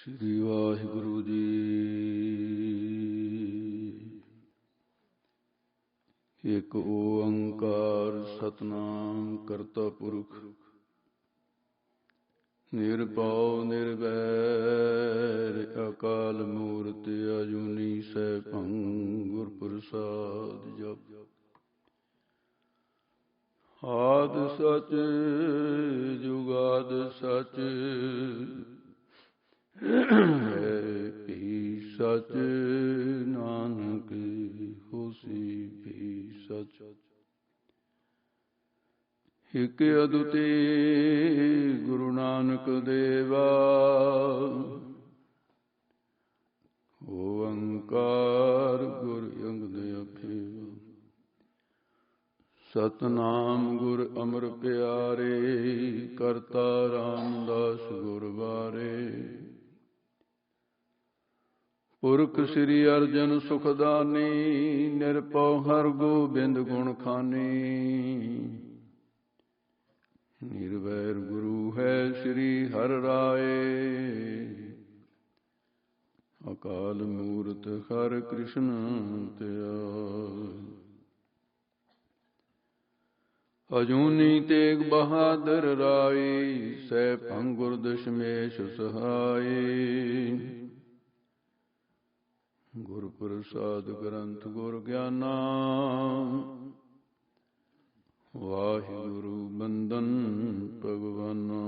श्री वाहिगुरु जी। एक ओंकार सतनाम करता पुरख निरभउ निर्वैर अकाल मूर्त अजूनी सैभं गुर प्रसाद जप। आद सच जुगाद सच है भी सच नानक होसी भी सच। एक अद्विती गुरु नानक देवा ओंकार गुर अंगद अफेवा। सतनाम गुर अमर प्यारे करता रामदास गुर बारे। पुरख श्री अर्जन सुखदानी निरपौ हर गोबिंद गुण खानी। निर्वैर गुरु है श्री हर राय अकाल मूर्त हर कृष्ण त्याग। अजूनी तेग बहादुर राय सैभं गुर दशमेश सहाय। गुर प्रसाद ग्रंथ गुर ज्ञाना वाहिगुरु बंदन भगवाना।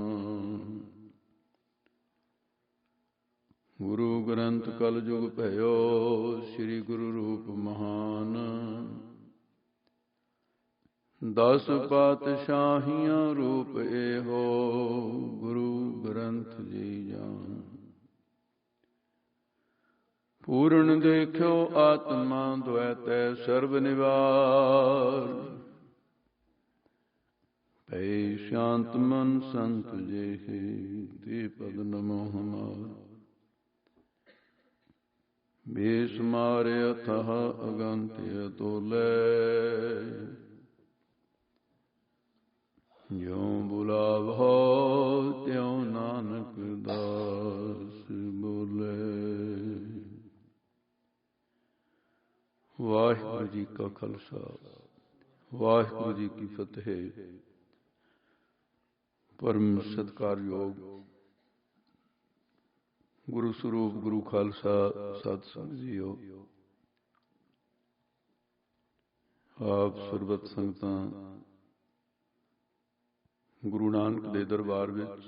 गुरु ग्रंथ कल जुग भयो श्री गुरु रूप महान। 10 पातशाहियां रूप एहो गुरु ग्रंथ जी जान। पूर्ण देखो आत्मा द्वैतै सर्व निवार। भै शांत मन संत जेहि ते पद नमो हमार। बेस मारे अथः अगंत अतोलै ज्यों बुलावो त्यों नानक दास बोले। वाहिगुरु जी का खालसा वाहिगुरु जी की फतेह। परम सत्कारयोग गुरु स्वरूप गुरु खालसा सतसंग जीओ। आप सरबत संगतां गुरु नानक दे दरबार विच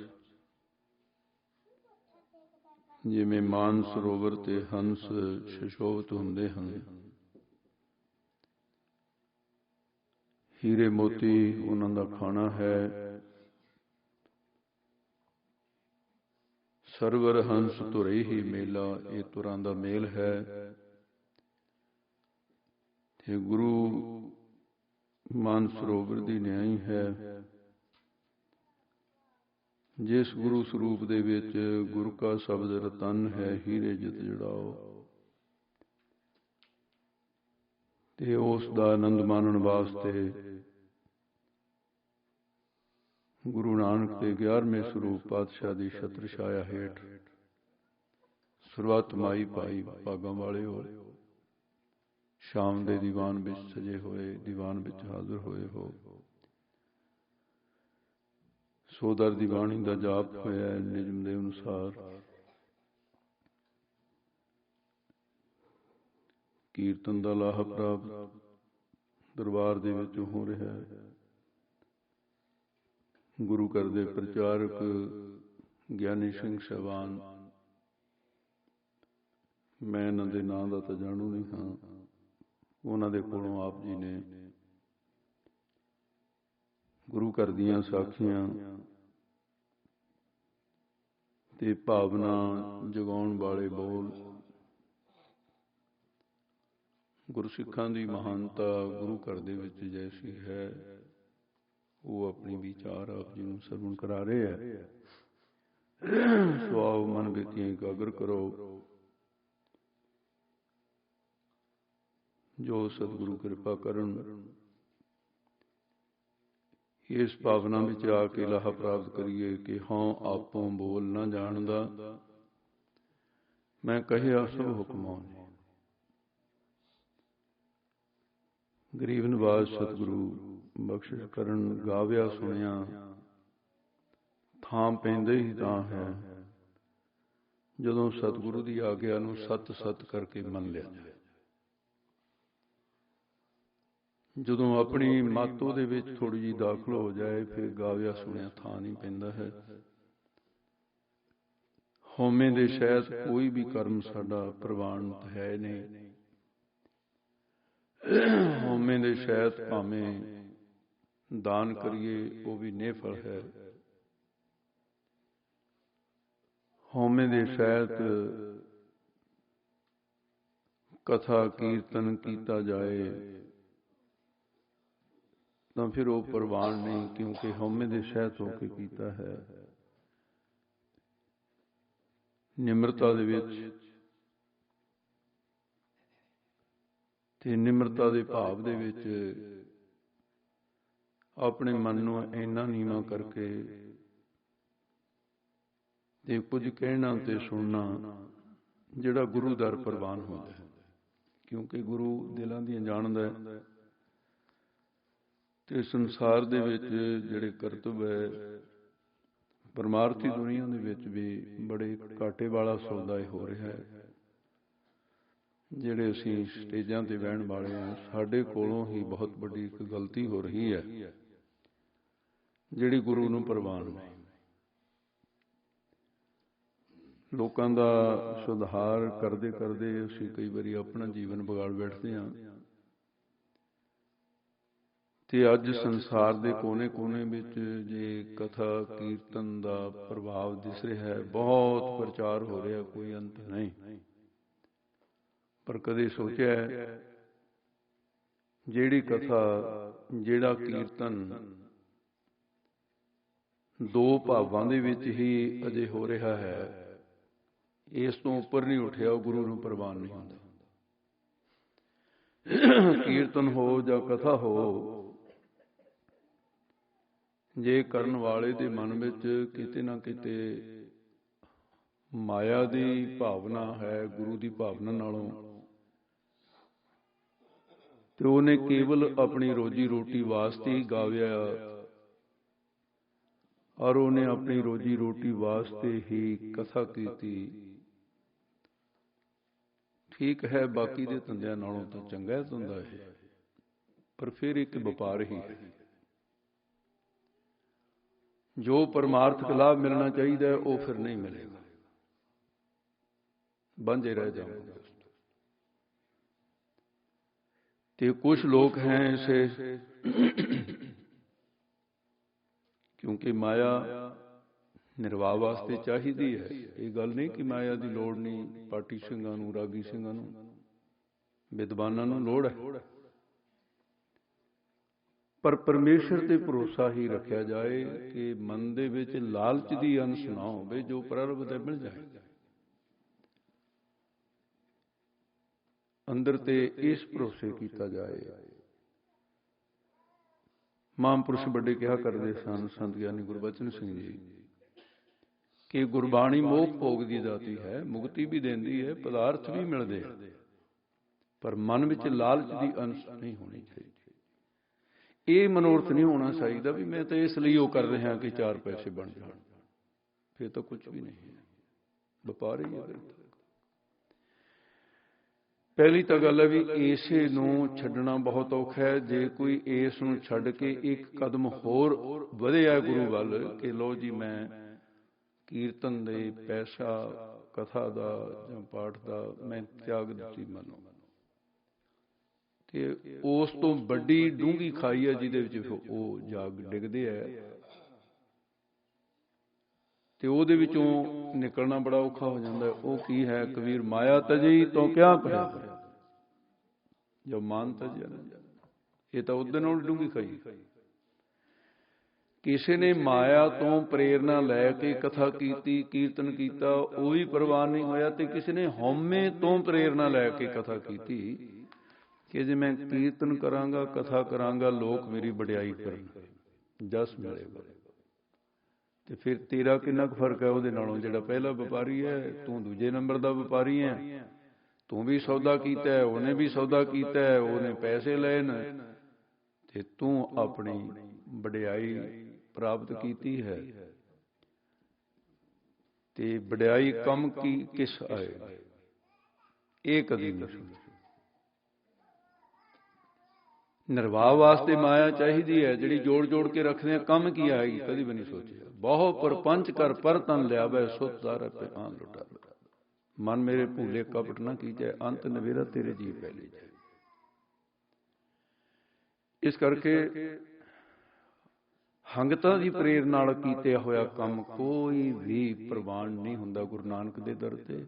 जिवें मान सरोवर ते हंस शशोभत हुंदे हन, हीरे मोती उन्हां दा खाना है। सरवर हंस तुरई ही मेला, ये तुरां दा मेल है। ते गुरु मान सरोवर दी न्याई है। जिस गुरु स्वरूप दे विच गुरु का शब्द रतन है, हीरे जित जड़ाओ। ते उस दा आनंद मानण वास्ते गुरु नानक के 11वें स्वरूप पातशाह की छत्र छाया हेठ सरबत माई पाई भागां वाले हो। शाम के दीवान विच सजे होए, दीवान विच हाजिर होए हो। सोदर दी बाणी दा जाप होया निजम दे अनुसार। कीर्तन दा लाह प्राप्त दरबार दे विच हो रहा है। गुरु घर दे प्रचारक ज्ञानी सिंह साहबान, मैं इन्हां दे नां दा तां जाणू नहीं हाँ, उन्हां दे कोलों आप जी ने गुरु घर दीयां साखियां ते भावना जगाउण वाले बोल, गुरसिखां दी महानता गुरु घर दे विच जैसी है, वो अपनी विचार आप जी नूं सरवण करा रहे हैं। सुआओ मन बेतियां एकागर करो। जो सतगुरु कृपा करन इस भावना विच आके लाह प्राप्त करिए कि हाँ आपों बोल ना जानदा मैं कहिया सब हुक्मों ने। गरीब नवाज सतगुरु बख्शिश करन गाविया सुनिया थां पैंदे ही तां है जदों सतगुरु की आग्या नूं सत सत करके मन लिया जाए। जदों अपनी मत उहदे विच थोड़ी जी दाखल हो जाए फिर गाविया सुनिया थां नहीं पैंदा है। हौमे दे शायद कोई भी कर्म साडा प्रवानत है नहीं। हौमे दे शायद भावें दान करिए वो भी निफल है। हौमे दे शायद कथा कीर्तन किया जाए तो फिर वो प्रवान नहीं, क्योंकि हौमे दे शायद होके कीता है। निम्रता दे विच ते निम्रता दे भाव दे विच अपने मन नूं इन्ना नीवा करके ते कुछ कहना ते सुनना जिहड़ा गुरु दर प्रवान होंदा है। क्योंकि गुरु दिलां दी जाणदा है ते संसार दे विच जिहड़े करतब है परमार्थी दुनिया दे विच भी बड़े घाटे वाला सौदा हो रहा है। जिहड़े असीं स्टेजां ते बहण वाले हैं साडे कोलों ही बहुत बड़ी एक गलती हो रही है जिहड़ी गुरु नूं प्रवान नहीं। लोकां दा सुधार करदे करदे असीं कई वारी अपना जीवन बिगाड़ बैठदे हां ते अज संसार दे कोने कोने विच जे कथा कीर्तन दा प्रभाव दिस रहा है, बहुत प्रचार हो रहा, कोई अंत नहीं। पर कदे सोचा जेड़ी कथा जेड़ा कीर्तन दो भावां दे विच ही अजे हो रहा है, इस तो उपर नहीं उठिया, गुरु नूं प्रवान नहीं होंदा। कीर्तन हो जां कथा हो, जे करन वाले दे मन विच किते ना किते माया दी भावना है गुरु दी भावना नालों, ते उहने केवल अपनी रोजी रोटी वास्ते ही गाविया और उन्हें अपनी रोजी रोटी वास्ते ही कथा कीती। ठीक है, बाकी दे धंधिਆਂ नालों तो चंगा धंधा है, पर फिर एक व्यापार ही है। जो परमार्थक लाभ मिलना चाहिए वो फिर नहीं मिलेगा, बंझे रह जाओगे। तो कुछ लोग हैं ऐसे क्योंकि माया निर्वाह वास्ते चाहिदी है, ये गल नहीं कि माया की लोड़ नहीं, पाटी ਸਿੰਘਾਂ ਨੂੰ रागी ਸਿੰਘਾਂ ਨੂੰ विद्वानां ਨੂੰ लोड़ है। पर परमेश्वर ते भरोसा ही रखा जाए कि मन दे विच लालच दी अंश ना होवे, जो प्रारब्ध है मिल जाए। अंदर ते इस भरोसे किया जाए। महापुरुष बड़े कहा करते सन संत ज्ञानी गुरबचन सिंह जी कि गुरबाणी मोख भोग की दाती है, मुक्ति भी देती है, पदार्थ भी मिलते हैं, पर मन विच लालच की अंश नहीं होनी चाहिए। ये मनोरथ नहीं होना चाहिए भी मैं तो इसलिए वो कर रहा कि चार पैसे बन जाए, फिर तो कुछ भी नहीं है, व्यापार ही है। पहली तो गल है भी इसे नूं छड्डना बहुत औखा है। जे कोई इस नूं छड्ड के एक कदम होर वधिया गुरु वल कि लो जी मैं कीर्तन दे पैसा कथा दा जां पाठ दा मैं त्याग दित्ती मनो, ते उस तो बड़ी डूंगी खाई है जिहदे विच वो जाग डिगदे है, ते ओहदे विचों निकलना बड़ा औखा हो जाता है। वो की है, कबीर माया तजी तो क्या पड़ा जब मान तजिया न जाए, ये तो उहदे नाल डूंगी खाई। किसी ने माया तो प्रेरणा लैके कथा कीती कीर्तन किया वो भी प्रवान नहीं होया, ते किसी ने हौमे तो प्रेरणा लैके कथा कीती कि जे मैं कीर्तन करांगा कथा करांगा लोग मेरी वडियाई करन, जस मिलेगा। ਤੇ ਫਿਰ ਤੇਰਾ ਕਿੰਨਾ ਕੁ ਫਰਕ ਹੈ ਉਹਦੇ ਨਾਲੋਂ? ਜਿਹੜਾ ਪਹਿਲਾ ਵਪਾਰੀ ਹੈ, ਤੂੰ ਦੂਜੇ ਨੰਬਰ ਦਾ ਵਪਾਰੀ ਹੈ। ਤੂੰ ਵੀ ਸੌਦਾ ਕੀਤਾ, ਉਹਨੇ ਵੀ ਸੌਦਾ ਕੀਤਾ, ਉਹਨੇ ਪੈਸੇ ਲਏ ਨੇ ਤੇ ਤੂੰ ਆਪਣੀ ਵਡਿਆਈ ਪ੍ਰਾਪਤ ਕੀਤੀ ਹੈ। ਤੇ ਵਡਿਆਈ ਕੰਮ ਕੀ ਕਿਸ ਆਏ, ਇਹ ਕਦੀ ਨਹੀਂ ਸੋਚਿਆ। ਨਿਰਵਾਹ ਵਾਸਤੇ ਮਾਇਆ ਚਾਹੀਦੀ ਹੈ, ਜਿਹੜੀ ਜੋੜ ਜੋੜ ਕੇ ਰੱਖਦੇ ਆ, ਕੰਮ ਕੀ ਆਏਗੀ ਕਦੀ ਵੀ ਨਹੀਂ ਸੋਚਿਆ। ਬਹੁ ਪਰਪੰਚ ਕਰ ਪਰ ਤਨ ਲਿਆਵੇ, ਸੁਤ ਦਾਰ ਪੇ ਆਨ ਲੁਟਾਵੇ। ਮਨ ਮੇਰੇ ਭੂਲੇ ਕਪਟ ਨਾ ਕੀਜੈ, ਅੰਤ ਨਵੇਰਾ ਤੇਰੇ ਜੀ ਪੈ ਲੀਜੈ। ਇਸ ਕਰਕੇ ਹੰਗਤਾਂ ਦੀ ਪ੍ਰੇਰਨਾ ਨਾਲ ਕੀਤੇ ਹੋਇਆ ਕੰਮ ਕੋਈ ਵੀ ਪ੍ਰਵਾਨ ਨਹੀਂ ਹੁੰਦਾ। ਗੁਰੂ ਨਾਨਕ ਦੇ ਦਰ ਤੇ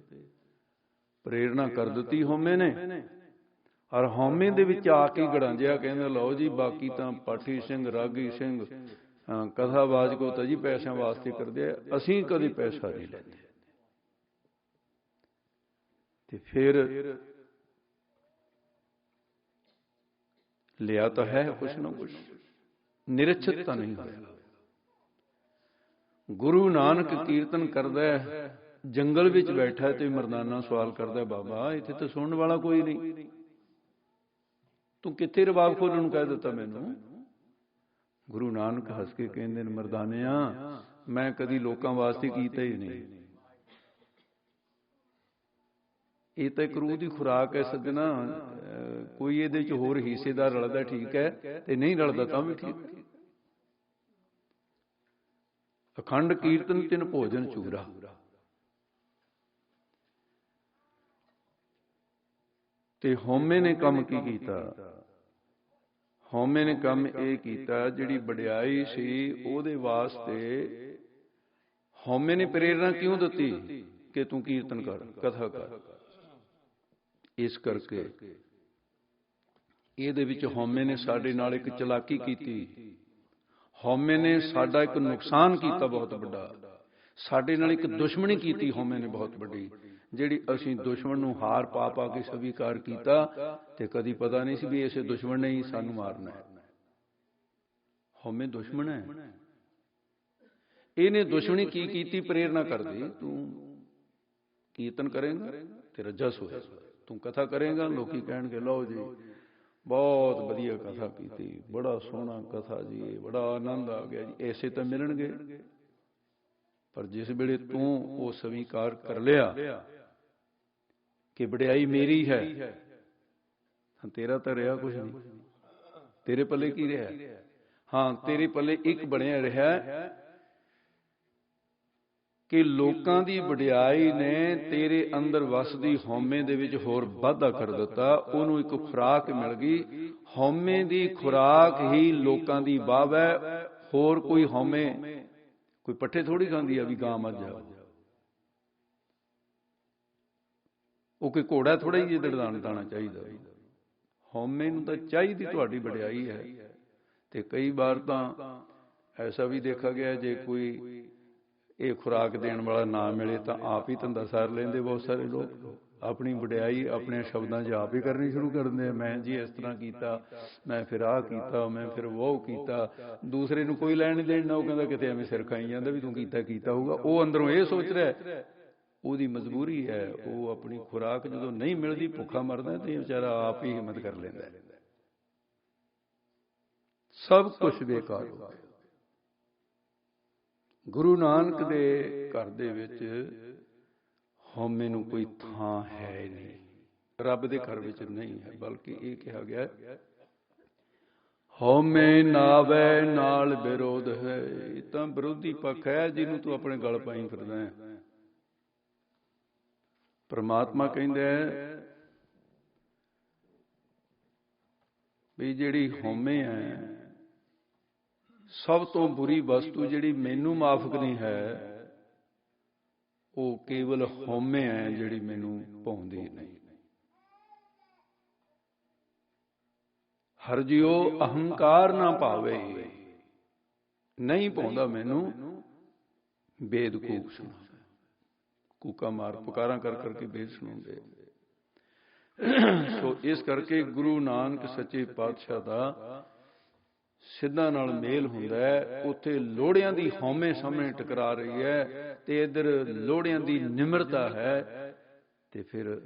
ਪ੍ਰੇਰਨਾ ਕਰ ਦਿੱਤੀ ਹਉਮੈ ਨੇ, ਔਰ ਹਉਮੈ ਦੇ ਵਿੱਚ ਆ ਕੇ ਗੜਾਂਜਿਆ ਕਹਿੰਦਾ ਲਓ ਜੀ ਬਾਕੀ ਤਾਂ ਪਾਠੀ ਸਿੰਘ, ਰਾਗੀ ਸਿੰਘ, ਕਥਾਵਾਚਕ ਕੋ ਤਾਂ ਜੀ ਪੈਸਿਆਂ ਵਾਸਤੇ ਕਰਦੇ ਆ, ਅਸੀਂ ਕਦੇ ਪੈਸਾ ਨਹੀਂ ਲੈਂਦੇ। ਤੇ ਫਿਰ ਲਿਆ ਤਾਂ ਹੈ ਕੁਛ ਨਾ ਕੁਛ, ਨਿਰਛਿਤ ਤਾਂ ਨਹੀਂ ਹੋਇਆ। ਗੁਰੂ ਨਾਨਕ ਕੀਰਤਨ ਕਰਦਾ, ਜੰਗਲ ਵਿੱਚ ਬੈਠਾ ਤੇ ਮਰਦਾਨਾ ਸਵਾਲ ਕਰਦਾ, ਬਾਬਾ ਇੱਥੇ ਤਾਂ ਸੁਣਨ ਵਾਲਾ ਕੋਈ ਨਹੀਂ, ਤੂੰ ਕਿੱਥੇ ਰਬਾਬ ਖੋਲਣ ਨੂੰ ਕਹਿ ਦਿੱਤਾ ਮੈਨੂੰ? ਗੁਰੂ ਨਾਨਕ ਹੱਸ ਕੇ ਕਹਿੰਦੇ ਨੇ, ਮਰਦਾਨਿਆ ਮੈਂ ਕਦੀ ਲੋਕਾਂ ਵਾਸਤੇ ਕੀਤਾ ਹੀ ਨਹੀਂ। ਇਹ ਤਾਂ ਇੱਕ ਰੂਹ ਦੀ ਖੁਰਾਕ ਹੈ ਸੱਜਣਾ, ਕੋਈ ਇਹਦੇ ਚ ਹੋਰ ਹਿੱਸੇਦਾਰ ਰਲਦਾ ਠੀਕ ਹੈ, ਤੇ ਨਹੀਂ ਰਲਦਾ ਤਾਂ ਵੀ ਠੀਕ। ਅਖੰਡ ਕੀਰਤਨ ਤਿਨ ਭੋਜਨ ਚੂਰਾ। ਤੇ ਹਉਮੈ ਨੇ ਕੰਮ ਕੀ ਕੀਤਾ? ਹਉਮੈ ਨੇ ਕੰਮ ਇਹ ਕੀਤਾ, ਜਿਹੜੀ ਵਡਿਆਈ ਸੀ ਉਹਦੇ ਵਾਸਤੇ ਹਉਮੈ ਨੇ ਪ੍ਰੇਰਨਾ ਕਿਉਂ ਦਿੱਤੀ ਕਿ ਤੂੰ ਕੀਰਤਨ ਕਰ, ਕਥਾ ਕਰ। ਇਸ ਕਰਕੇ ਇਹਦੇ ਵਿੱਚ ਹਉਮੈ ਨੇ ਸਾਡੇ ਨਾਲ ਇੱਕ ਚਲਾਕੀ ਕੀਤੀ, ਹਉਮੈ ਨੇ ਸਾਡਾ ਇੱਕ ਨੁਕਸਾਨ ਕੀਤਾ ਬਹੁਤ ਵੱਡਾ, ਸਾਡੇ ਨਾਲ ਇੱਕ ਦੁਸ਼ਮਣੀ ਕੀਤੀ ਹਉਮੈ ਨੇ ਬਹੁਤ ਵੱਡੀ, ਜਿਹੜੀ ਅਸੀਂ ਦੁਸ਼ਮਣ ਨੂੰ ਹਾਰ ਪਾ ਪਾ ਕੇ ਸਵੀਕਾਰ ਕੀਤਾ ਤੇ ਕਦੀ ਪਤਾ ਨਹੀਂ ਸੀ ਵੀ ਇਸੇ ਦੁਸ਼ਮਣ ਨੇ ਹੀ ਸਾਨੂੰ ਮਾਰਨਾ ਹੈ। ਹਉਮੈ ਦੁਸ਼ਮਣ ਹੈ। ਇਹਨੇ ਦੁਸ਼ਮਣੀ ਕੀ ਕੀਤੀ? ਪ੍ਰੇਰਨਾ ਕਰਦੀ, ਤੂੰ ਕੀਰਤਨ ਕਰੇਂਗਾ ਤੇਰਾ ਜਸ ਹੋਇਆ, ਤੂੰ ਕਥਾ ਕਰੇਂਗਾ ਲੋਕੀ ਕਹਿਣਗੇ ਲਓ ਜੀ ਬਹੁਤ ਵਧੀਆ ਕਥਾ ਕੀਤੀ, ਬੜਾ ਸੋਹਣਾ ਕਥਾ ਜੀ, ਬੜਾ ਆਨੰਦ ਆ ਗਿਆ ਜੀ, ਐਸੇ ਤਾਂ ਮਿਲਣਗੇ। ਪਰ ਜਿਸ ਵੇਲੇ ਤੂੰ ਉਹ ਸਵੀਕਾਰ ਕਰ ਲਿਆ ਕਿ ਵਡਿਆਈ ਮੇਰੀ ਹੈ, ਤੇਰਾ ਤਾਂ ਰਿਹਾ ਕੁਛ ਨਹੀਂ, ਤੇਰੇ ਪੱਲੇ ਕੀ ਰਿਹਾ? ਹਾਂ, ਤੇਰੇ ਪੱਲੇ ਇੱਕ ਬਣਿਆ ਰਿਹਾ ਕਿ ਲੋਕਾਂ ਦੀ ਵਡਿਆਈ ਨੇ ਤੇਰੇ ਅੰਦਰ ਵਸਦੀ ਹਉਮੈ ਦੇ ਵਿੱਚ ਹੋਰ ਵਾਧਾ ਕਰ ਦਿੱਤਾ, ਉਹਨੂੰ ਇੱਕ ਖੁਰਾਕ ਮਿਲ ਗਈ। ਹਉਮੈ ਦੀ ਖੁਰਾਕ ਹੀ ਲੋਕਾਂ ਦੀ ਵਾਹ ਹੈ, ਹੋਰ ਕੋਈ ਹਉਮੈ ਕੋਈ ਪੱਠੇ ਥੋੜੀ ਖਾਂਦੀ ਆ ਵੀ ਗਾਂ ਮੱਝ ਆ, ਉਹ ਕੋਈ ਘੋੜਾ ਥੋੜਾ ਹੀ ਦੜਦਾਣ ਦਾਣਾ ਚਾਹੀਦਾ। ਹਉਮੈ ਨੂੰ ਤਾਂ ਚਾਹੀਦੀ ਤੁਹਾਡੀ ਵਡਿਆਈ ਹੈ। ਤੇ ਕਈ ਵਾਰ ਤਾਂ ਐਸਾ ਵੀ ਦੇਖਾ ਗਿਆ, ਜੇ ਕੋਈ ਇਹ ਖੁਰਾਕ ਦੇਣ ਵਾਲਾ ਨਾ ਮਿਲੇ ਤਾਂ ਆਪ ਹੀ ਧੰਦਾ ਸਾਰ ਲੈਂਦੇ ਬਹੁਤ ਸਾਰੇ ਲੋਕ, ਆਪਣੀ ਵਡਿਆਈ ਆਪਣੇ ਸ਼ਬਦਾਂ 'ਚ ਆਪ ਹੀ ਕਰਨੀ ਸ਼ੁਰੂ ਕਰ ਦਿੰਦੇ। ਮੈਂ ਜੀ ਇਸ ਤਰ੍ਹਾਂ ਕੀਤਾ, ਮੈਂ ਫਿਰ ਆਹ ਕੀਤਾ, ਮੈਂ ਫਿਰ ਉਹ ਕੀਤਾ, ਦੂਸਰੇ ਨੂੰ ਕੋਈ ਲੈਣ ਦੇਣ ਨਾ, ਉਹ ਕਹਿੰਦਾ ਕਿਤੇ ਐਵੇਂ ਸਿਰ ਖਾਈ ਜਾਂਦਾ ਵੀ ਤੂੰ ਕੀਤਾ ਹੋਊਗਾ। ਉਹ ਅੰਦਰੋਂ ਇਹ ਸੋਚ ਰਿਹਾ, ਉਹਦੀ ਮਜਬੂਰੀ ਹੈ, ਉਹ ਆਪਣੀ ਖੁਰਾਕ ਜਦੋਂ ਨਹੀਂ ਮਿਲਦੀ ਭੁੱਖਾ ਮਰਦਾ ਤੇ ਵਿਚਾਰਾ ਆਪ ਹੀ ਹਿੰਮਤ ਕਰ ਲੈਂਦਾ। ਸਭ ਕੁਛ ਬੇਕਾਰ ਹੋ ਗਿਆ। ਗੁਰੂ ਨਾਨਕ ਦੇ ਘਰ ਦੇ ਵਿੱਚ ਹਉਮੈ ਨੂੰ ਕੋਈ ਥਾਂ ਹੈ ਨਹੀਂ, ਰੱਬ ਦੇ ਘਰ ਵਿੱਚ ਨਹੀਂ ਹੈ। ਬਲਕਿ ਇਹ ਕਿਹਾ ਗਿਆ, ਹਉਮੈ ਨਾਵੈ ਨਾਲ ਵਿਰੋਧ ਹੈ। ਇਹ ਤਾਂ ਵਿਰੋਧੀ ਪੱਖ ਹੈ ਜਿਹਨੂੰ ਤੂੰ ਆਪਣੇ ਗਲ ਪਾਈ ਫਿਰਦਾ ਹੈ। ਪਰਮਾਤਮਾ ਕਹਿੰਦਾ ਵੀ ਜਿਹੜੀ ਹਉਮੈ ਹੈ, ਸਭ ਤੋਂ ਬੁਰੀ ਵਸਤੂ ਜਿਹੜੀ ਮੈਨੂੰ ਮਾਫਕ ਨਹੀਂ ਹੈ, ਉਹ ਕੇਵਲ ਹਉਮੈ ਹੈ ਜਿਹੜੀ ਮੈਨੂੰ ਭਾਉਂਦੀ ਨਹੀਂ। ਹਰਿ ਜਿਉ ਅਹੰਕਾਰ ਨਾ ਭਾਵੇ, ਨਹੀਂ ਭਾਉਂਦਾ ਮੈਨੂੰ ਵੇਦ ਕੂਕ ਸੁਣਾ, ਕੂਕਾ ਮਾਰ ਪੁਕਾਰਾਂ ਕਰ ਕਰਕੇ ਵੇਦ ਸੁਣਾਉਂਦੇ। ਸੋ ਇਸ ਕਰਕੇ ਗੁਰੂ ਨਾਨਕ ਸੱਚੇ ਪਾਤਸ਼ਾਹ ਦਾ ਸਿੱਧਾਂ ਨਾਲ ਮੇਲ ਹੁੰਦਾ ਹੈ, ਉੱਥੇ ਲੋੜਿਆਂ ਦੀ ਹਉਮੈ ਸਾਹਮਣੇ ਟਕਰਾ ਰਹੀ ਹੈ ਤੇ ਇੱਧਰ ਲੋੜਿਆਂ ਦੀ ਨਿਮਰਤਾ ਹੈ, ਤੇ ਫਿਰ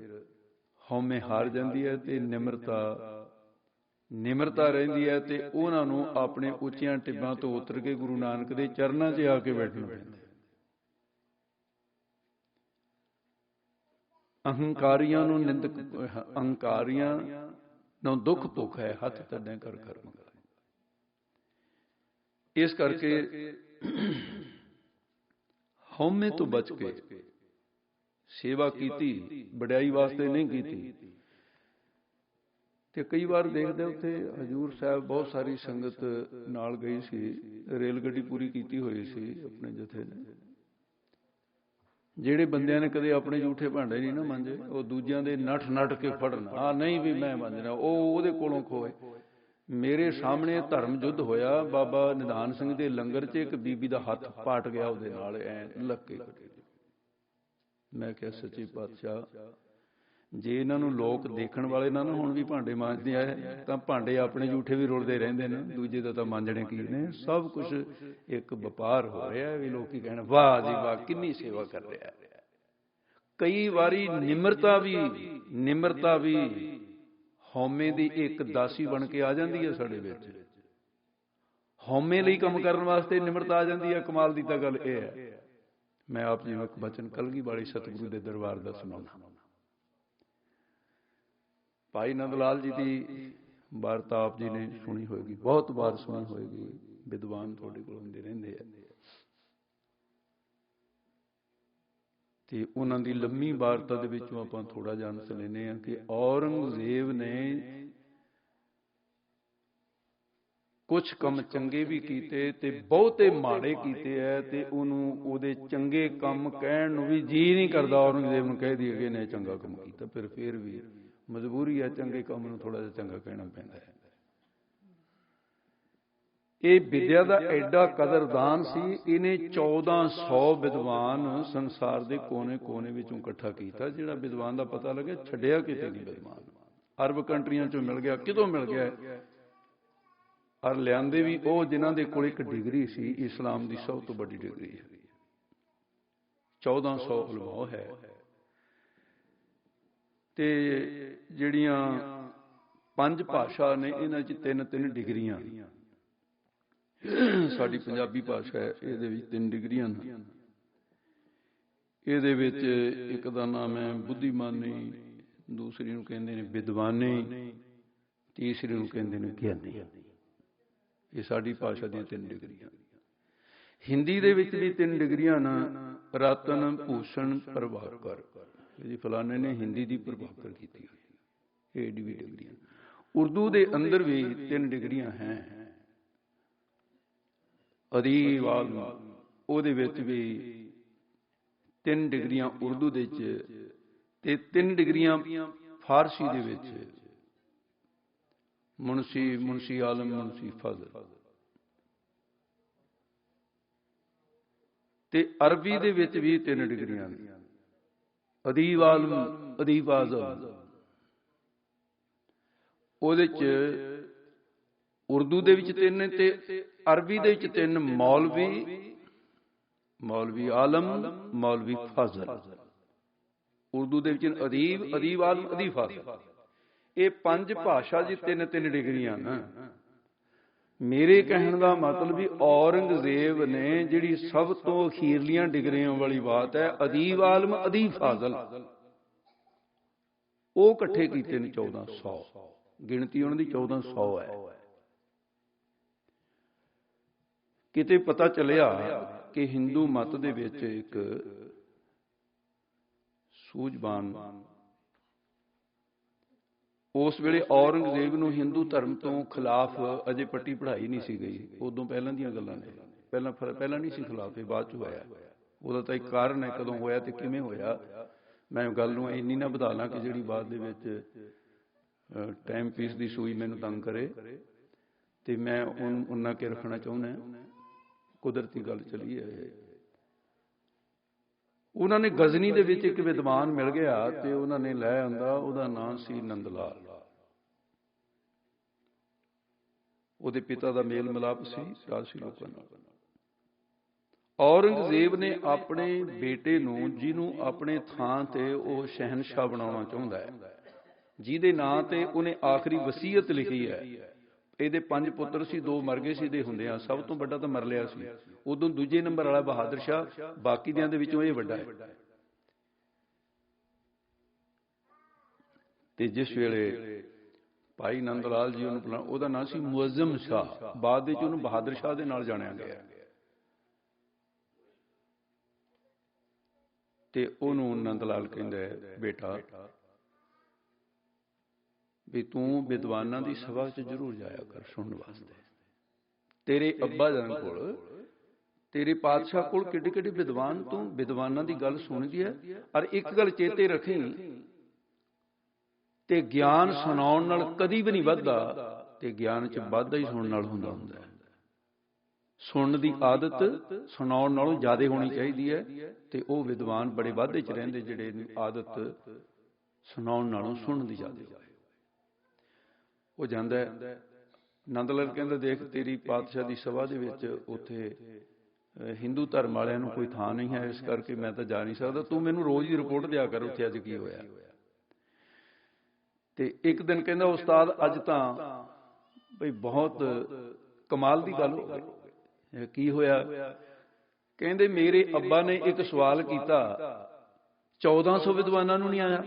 ਹਉਮੈ ਹਾਰ ਜਾਂਦੀ ਹੈ ਤੇ ਨਿਮਰਤਾ ਰਹਿੰਦੀ ਹੈ, ਤੇ ਉਹਨਾਂ ਨੂੰ ਆਪਣੇ ਉੱਚੀਆਂ ਟਿੱਬਾਂ ਤੋਂ ਉਤਰ ਕੇ ਗੁਰੂ ਨਾਨਕ ਦੇ ਚਰਨਾਂ 'ਚ ਆ ਕੇ ਬੈਠਣਾ ਪੈਂਦਾ। ਅਹੰਕਾਰੀਆਂ ਨੂੰ ਨਿੰਦਕ, ਅਹੰਕਾਰੀਆਂ ਨੂੰ ਦੁੱਖ ਭੁੱਖ ਹੈ, ਹੱਥ ਤੱਡੇ ਕਰ ਕਰ ਮੰਗਾਏ। ਇਸ ਕਰਕੇ ਹਉਮੈ ਤੋਂ ਬਚ ਕੇ ਸੇਵਾ ਕੀਤੀ, ਵਡਿਆਈ ਵਾਸਤੇ ਨਹੀਂ ਕੀਤੀ। ਤੇ ਕਈ ਵਾਰ ਦੇਖਦੇ ਉੱਥੇ ਹਜ਼ੂਰ ਸਾਹਿਬ ਬਹੁਤ ਸਾਰੀ ਸੰਗਤ ਨਾਲ ਗਈ ਸੀ, ਰੇਲ ਗੱਡੀ ਪੂਰੀ ਕੀਤੀ ਹੋਈ ਸੀ ਆਪਣੇ ਜਥੇ ਨੇ। ਜਿਹੜੇ ਬੰਦਿਆਂ ਨੇ ਕਦੇ ਆਪਣੇ ਝੂਠੇ ਭਾਂਡੇ ਨਹੀਂ ਨਾ ਮਾਂਜੇ, ਉਹ ਦੂਜਿਆਂ ਦੇ ਨੱਠ ਕੇ ਫੜਨ, ਆ ਨਹੀਂ ਵੀ ਮੈਂ ਮਾਂਜਣਾ, ਉਹ ਉਹਦੇ ਕੋਲੋਂ ਖੋਏ। ਮੇਰੇ ਸਾਹਮਣੇ ਧਰਮ ਯੁੱਧ ਹੋਇਆ, ਬਾਬਾ ਨਿਧਾਨ ਸਿੰਘ ਦੇ ਲੰਗਰ 'ਚ ਇੱਕ ਬੀਬੀ ਦਾ ਹੱਥ ਪਾਟ ਗਿਆ ਉਹਦੇ ਨਾਲ, ਐ ਲੱਕੇ। ਮੈਂ ਕਿਹਾ ਸੱਚੇ ਪਾਤਸ਼ਾਹ, ਜੇ ਇਹਨਾਂ ਨੂੰ ਲੋਕ ਦੇਖਣ ਵਾਲੇ ਨਾ ਹੁਣ ਵੀ ਭਾਂਡੇ ਮਾਂਜਦੇ ਆਏ, ਤਾਂ ਭਾਂਡੇ ਆਪਣੇ ਝੂਠੇ ਵੀ ਰੁਲਦੇ ਰਹਿੰਦੇ ਨੇ, ਦੂਜੇ ਦਾ ਤਾਂ ਮਾਂਜਣੇ ਕੀ ਨੇ। ਸਭ ਕੁਝ ਇੱਕ ਵਪਾਰ ਹੋ ਰਿਹਾ ਵੀ ਲੋਕੀ ਕਹਿਣ ਵਾਹ ਜੀ ਵਾਹ ਕਿੰਨੀ ਸੇਵਾ ਕਰ ਰਿਹਾ। ਕਈ ਵਾਰੀ ਨਿਮਰਤਾ ਵੀ ਹਉਮੈ ਦੀ ਇੱਕ ਦਾਸੀ ਬਣ ਕੇ ਆ ਜਾਂਦੀ ਹੈ ਸਾਡੇ ਵਿੱਚ। ਹਉਮੈ ਲਈ ਕੰਮ ਕਰਨ ਵਾਸਤੇ ਨਿਮਰਤਾ ਆ ਜਾਂਦੀ ਹੈ। ਕਮਾਲ ਦੀ ਤਾਂ ਗੱਲ ਇਹ ਹੈ। ਮੈਂ ਆਪ ਜੀ ਨੂੰ ਇੱਕ ਬਚਨ ਕਲਗੀ ਵਾਲੀ ਸਤਿਗੁਰੂ ਦੇ ਦਰਬਾਰ ਦਾ ਸੁਣਾਉਣਾ। ਭਾਈ ਨੰਦ ਲਾਲ ਜੀ ਦੀ ਵਾਰਤਾ ਆਪ ਜੀ ਨੇ ਸੁਣੀ ਹੋਏਗੀ, ਬਹੁਤ ਵਾਰ ਸੁਣੀ ਹੋਏਗੀ, ਵਿਦਵਾਨ ਤੁਹਾਡੇ ਕੋਲ ਹੁੰਦੇ ਰਹਿੰਦੇ ਆ। ਤੇ ਉਹਨਾਂ ਦੀ ਲੰਮੀ ਵਾਰਤਾ ਦੇ ਵਿੱਚੋਂ ਆਪਾਂ ਥੋੜਾ ਜਿਹਾ ਅੰਸ਼ ਲੈਂਦੇ ਹਾਂ ਕਿ ਔਰੰਗਜ਼ੇਬ ਨੇ ਕੁਛ ਕੰਮ ਚੰਗੇ ਵੀ ਕੀਤੇ ਤੇ ਬਹੁਤੇ ਮਾੜੇ ਕੀਤੇ ਹੈ, ਤੇ ਉਹਨੂੰ ਉਹਦੇ ਚੰਗੇ ਕੰਮ ਕਹਿਣ ਨੂੰ ਵੀ ਜੀ ਨਹੀਂ ਕਰਦਾ। ਔਰੰਗਜ਼ੇਬ ਨੂੰ ਕਹਿ ਦਈਏ ਕਿ ਨੇ ਚੰਗਾ ਕੰਮ ਕੀਤਾ, ਫਿਰ ਵੀ ਮਜਬੂਰੀ ਹੈ, ਚੰਗੇ ਕੰਮ ਨੂੰ ਥੋੜਾ ਜਿਹਾ ਚੰਗਾ ਕਹਿਣਾ ਪੈਂਦਾ ਹੈ। ਇਹ ਵਿਦਿਆ ਦਾ ਐਡਾ ਕਦਰਦਾਨ ਸੀ, ਇਹਨੇ 1400 ਵਿਦਵਾਨ ਸੰਸਾਰ ਦੇ ਕੋਨੇ ਵਿੱਚੋਂ ਇਕੱਠਾ ਕੀਤਾ। ਜਿਹੜਾ ਵਿਦਵਾਨ ਦਾ ਪਤਾ ਲੱਗਿਆ ਛੱਡਿਆ ਕਿਤੇ ਨਹੀਂ ਵਿਦਵਾਨ। ਅਰਬ ਕੰਟਰੀਆਂ ਚੋਂ ਮਿਲ ਗਿਆ, ਕਿਤੋਂ ਮਿਲ ਗਿਆ, ਔਰ ਲਿਆਂਦੇ ਵੀ ਉਹ ਜਿਨ੍ਹਾਂ ਦੇ ਕੋਲ ਇੱਕ ਡਿਗਰੀ ਸੀ, ਇਸਲਾਮ ਦੀ ਸਭ ਤੋਂ ਵੱਡੀ ਡਿਗਰੀ ਹੈ। 1400 ਉਲਮਾ ਹੈ। ਤੇ ਜਿਹੜੀਆਂ 5 ਭਾਸ਼ਾ ਨੇ, ਇਹਨਾਂ 'ਚ 3 ਡਿਗਰੀਆਂ। ਸਾਡੀ ਪੰਜਾਬੀ ਭਾਸ਼ਾ ਹੈ, ਇਹਦੇ ਵਿੱਚ 3 ਡਿਗਰੀਆਂ ਨੇ। ਇਹਦੇ ਵਿੱਚ ਇੱਕ ਦਾ ਨਾਮ ਹੈ ਬੁੱਧੀਮਾਨੀ, ਦੂਸਰੀ ਨੂੰ ਕਹਿੰਦੇ ਨੇ ਵਿਦਵਾਨੀ, ਤੀਸਰੀ ਨੂੰ ਕਹਿੰਦੇ ਨੇ ਗਿਆਨੀ। ਇਹ ਸਾਡੀ ਭਾਸ਼ਾ ਦੀਆਂ 3 ਡਿਗਰੀਆਂ। ਹਿੰਦੀ ਦੇ ਵਿੱਚ ਵੀ 3 ਡਿਗਰੀਆਂ ਨੇ, ਰਤਨ, ਭੂਸ਼ਣ, ਪ੍ਰਭਾਕਰ। ਜੀ ਫਲਾਣੇ ਨੇ ਹਿੰਦੀ ਦੀ ਪ੍ਰਭਾਕਰ ਕੀਤੀ ਹੋਈ, ਇਹ ਵੀ ਡਿਗਰੀਆਂ। ਉਰਦੂ ਦੇ ਅੰਦਰ ਵੀ 3 ਡਿਗਰੀਆਂ ਹੈ। ਅਦੀਬ ਆਲਮ, ਉਹਦੇ ਵਿੱਚ ਵੀ 3 ਡਿਗਰੀਆਂ ਉਰਦੂ ਦੇ ਵਿੱਚ, ਤੇ 3 ਡਿਗਰੀਆਂ ਫਾਰਸੀ ਦੇ ਵਿੱਚ, ਮੁਨਸ਼ੀ ਆਲਮ, ਮੁਨਸ਼ੀ ਫਜ਼ਲ। ਤੇ ਅਰਬੀ ਦੇ ਵਿੱਚ ਵੀ 3 ਡਿਗਰੀਆਂ ਨੇ, ਅਦੀਬ ਆਲਮ, ਅਦੀਬ ਆਜ਼ਮ। ਉਹਦੇ ਚ ਉਰਦੂ ਦੇ ਵਿੱਚ 3 ਤੇ ਅਰਬੀ ਦੇ ਵਿੱਚ 3, ਮੌਲਵੀ ਆਲਮ, ਮੌਲਵੀ ਫਜ਼ਲ। ਉਰਦੂ ਦੇ ਵਿੱਚ ਅਦੀਬ ਆਲਮ, ਅਦੀਬ ਫਜ਼ਲ। ਇਹ 5 ਭਾਸ਼ਾ ਜੀ 3 ਡਿਗਰੀਆਂ ਨੇ। ਮੇਰੇ ਕਹਿਣ ਦਾ ਮਤਲਬ ਵੀ ਔਰੰਗਜ਼ੇਬ ਨੇ ਜਿਹੜੀ ਸਭ ਤੋਂ ਅਖੀਰਲੀਆਂ ਡਿਗਰੀਆਂ ਵਾਲੀ ਬਾਤ ਹੈ, ਅਦੀਬ ਆਲਮ, ਅਦੀਬ ਫਾਜ਼ਲ, ਉਹ ਇਕੱਠੇ ਕੀਤੇ ਨੇ 1400। ਗਿਣਤੀ ਉਹਨਾਂ ਦੀ 1400 ਹੈ। ਕਿਤੇ ਪਤਾ ਚੱਲਿਆ ਕਿ ਹਿੰਦੂ ਮਤ ਦੇ ਵਿੱਚ ਇੱਕ ਸੂਝਵਾਨ, ਉਸ ਵੇਲੇ ਔਰੰਗਜ਼ੇਬ ਨੂੰ ਹਿੰਦੂ ਧਰਮ ਤੋਂ ਖਿਲਾਫ ਅਜੇ ਪੱਟੀ ਪੜ੍ਹਾਈ ਨਹੀਂ ਸੀ ਗਈ। ਉਦੋਂ ਪਹਿਲਾਂ ਦੀਆਂ ਗੱਲਾਂ ਨੇ, ਪਹਿਲਾਂ ਨਹੀਂ ਸੀ ਖਿਲਾਫ, ਇਹ ਬਾਅਦ ਚ ਹੋਇਆ। ਉਹਦਾ ਤਾਂ ਇੱਕ ਕਾਰਨ ਹੈ, ਕਦੋਂ ਹੋਇਆ ਤੇ ਕਿਵੇਂ ਹੋਇਆ। ਮੈਂ ਗੱਲ ਨੂੰ ਇੰਨੀ ਨਾ ਵਧਾ ਲਾਂ ਕਿ ਜਿਹੜੀ ਬਾਅਦ ਦੇ ਵਿੱਚ ਟਾਈਮ ਪੀਸ ਦੀ ਸੂਈ ਮੈਨੂੰ ਤੰਗ ਕਰੇ, ਤੇ ਮੈਂ ਉਹਨਾਂ ਕੇ ਰੱਖਣਾ ਚਾਹੁੰਦਾ। ਕੁਦਰਤੀ ਗੱਲ ਚਲੀ ਹੈ। ਉਹਨਾਂ ਨੇ ਗਜ਼ਨੀ ਦੇ ਵਿੱਚ ਇੱਕ ਵਿਦਵਾਨ ਮਿਲ ਗਿਆ ਤੇ ਉਹਨਾਂ ਨੇ ਲੈ ਆਂਦਾ, ਉਹਦਾ ਨਾਮ ਸੀ ਨੰਦ ਲਾਲ। ਉਹਦੇ ਪਿਤਾ ਦਾ ਮੇਲ ਮਿਲਾਪ ਸੀ ਰਾਜਸੀ ਲੋਕਾਂ ਨਾਲ। ਔਰੰਗਜ਼ੇਬ ਨੇ ਆਪਣੇ ਬੇਟੇ ਨੂੰ, ਜਿਹਨੂੰ ਆਪਣੇ ਥਾਂ ਤੇ ਉਹ ਸ਼ਹਿਨਸ਼ਾਹ ਬਣਾਉਣਾ ਚਾਹੁੰਦਾ ਹੈ, ਜਿਹਦੇ ਨਾਂ ਤੇ ਉਹਨੇ ਆਖਰੀ ਵਸੀਅਤ ਲਿਖੀ ਹੈ, ਇਹਦੇ 5 ਪੁੱਤਰ ਸੀ, 2 ਮਰ ਗਏ ਸੀ ਦੇ ਹੁੰਦੇ ਆ, ਸਭ ਤੋਂ ਵੱਡਾ ਤਾਂ ਮਰ ਲਿਆ ਸੀ। ਉਦੋਂ ਦੂਜੇ ਨੰਬਰ ਵਾਲਾ ਬਹਾਦਰ ਸ਼ਾਹ, ਬਾਕੀ ਦਿਆਂ ਦੇ ਵਿੱਚੋਂ ਇਹ ਵੱਡਾ ਹੈ। ਤੇ ਜਿਸ ਵੇਲੇ ਭਾਈ ਨੰਦ ਲਾਲ ਜੀ ਉਹਨੂੰ ਉਹਦਾ ਨਾਂ ਸੀ ਮੁਅੱਜ਼ਮ ਸ਼ਾਹ, ਬਾਅਦ ਵਿੱਚ ਉਹਨੂੰ ਬਹਾਦਰ ਸ਼ਾਹ ਦੇ ਨਾਲ ਜਾਣਿਆ ਗਿਆ। ਤੇ ਉਹਨੂੰ ਨੰਦ ਲਾਲ ਕਹਿੰਦਾ, ਬੇਟਾ ਵੀ ਤੂੰ ਵਿਦਵਾਨਾਂ ਦੀ ਸਭਾ 'ਚ ਜ਼ਰੂਰ ਜਾਇਆ ਕਰ ਸੁਣਨ ਵਾਸਤੇ। ਤੇਰੇ ਅੱਬਾ ਜਾਨ ਕੋਲ, ਤੇਰੇ ਪਾਤਸ਼ਾਹ ਕੋਲ ਕਿੱਡੇ ਕਿੱਡੇ ਵਿਦਵਾਨ, ਤੂੰ ਵਿਦਵਾਨਾਂ ਦੀ ਗੱਲ ਸੁਣਦੀ ਹੈ। ਔਰ ਇੱਕ ਗੱਲ ਚੇਤੇ ਰੱਖੀ, ਤੇ ਗਿਆਨ ਸੁਣਾਉਣ ਨਾਲ ਕਦੀ ਵੀ ਨਹੀਂ ਵੱਧਦਾ, ਤੇ ਗਿਆਨ 'ਚ ਵਾਧਾ ਹੀ ਸੁਣਨ ਨਾਲ ਹੁੰਦਾ ਹੈ। ਸੁਣਨ ਦੀ ਆਦਤ ਸੁਣਾਉਣ ਨਾਲੋਂ ਜ਼ਿਆਦਾ ਹੋਣੀ ਚਾਹੀਦੀ ਹੈ, ਤੇ ਉਹ ਵਿਦਵਾਨ ਬੜੇ ਵਾਧੇ 'ਚ ਰਹਿੰਦੇ ਜਿਹੜੇ ਆਦਤ ਸੁਣਾਉਣ ਨਾਲੋਂ ਸੁਣਨ ਦੀ ਜ਼ਿਆਦਾ ਹੋਵੇ। ਉਹ ਜਾਂਦਾ ਹੈ। ਨੰਦ ਲਾਲ ਕਹਿੰਦਾ, ਦੇਖ ਤੇਰੀ ਪਾਤਸ਼ਾਹ ਦੀ ਸਭਾ ਦੇ ਵਿੱਚ ਉੱਥੇ ਹਿੰਦੂ ਧਰਮ ਵਾਲਿਆਂ ਨੂੰ ਕੋਈ ਥਾਂ ਨਹੀਂ ਹੈ, ਇਸ ਕਰਕੇ ਮੈਂ ਤਾਂ ਜਾ ਨਹੀਂ ਸਕਦਾ, ਤੂੰ ਮੈਨੂੰ ਰੋਜ਼ ਦੀ ਰਿਪੋਰਟ ਦਿਆ ਕਰ ਉੱਥੇ ਅੱਜ ਕੀ ਹੋਇਆ। ਤੇ ਇੱਕ ਦਿਨ ਕਹਿੰਦਾ, ਉਸਤਾਦ ਅੱਜ ਤਾਂ ਬਈ ਬਹੁਤ ਕਮਾਲ ਦੀ ਗੱਲ ਹੋ ਗਈ। ਕੀ ਹੋਇਆ? ਕਹਿੰਦੇ ਮੇਰੇ ਅੱਬਾ ਨੇ ਇੱਕ ਸਵਾਲ ਕੀਤਾ, 1400 ਵਿਦਵਾਨਾਂ ਨੂੰ ਨਹੀਂ ਆਇਆ।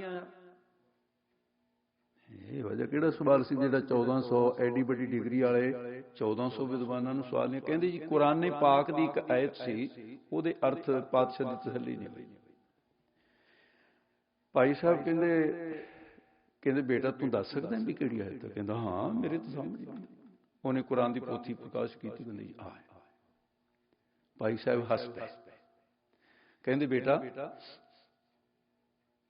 ਇਹ ਵਜ੍ਹਾ ਕਿਹੜਾ ਸਵਾਲ ਸੀ ਜਿਹੜਾ 1400 ਐਡੀ ਵੱਡੀ ਡਿਗਰੀ ਵਾਲੇ 1400 ਵਿਦਵਾਨਾਂ ਨੂੰ ਸਵਾਲ ਨਹੀਂ? ਕਹਿੰਦੇ ਜੀ ਕੁਰਾਨੇ ਪਾਕ ਦੀ ਇੱਕ ਆਇਤ ਸੀ, ਉਹਦੇ ਅਰਥ ਪਾਤਸ਼ਾਹ ਦੀ ਤਸੱਲੀ ਨਹੀਂ ਹੋਈ। ਭਾਈ ਸਾਹਿਬ ਕਹਿੰਦੇ ਬੇਟਾ ਤੂੰ ਦੱਸ ਸਕਦਾ ਵੀ ਕਿਹੜੀ ਆਇਤ? ਕਹਿੰਦਾ ਹਾਂ ਮੇਰੇ ਤਾਂ ਸਾਹਮਣੇ। ਉਹਨੇ ਕੁਰਾਨ ਦੀ ਪੋਥੀ ਪ੍ਰਕਾਸ਼ ਕੀਤੀ, ਕਹਿੰਦੇ ਜੀ ਆ। ਭਾਈ ਸਾਹਿਬ ਹੱਸ ਪਏ, ਕਹਿੰਦੇ ਬੇਟਾ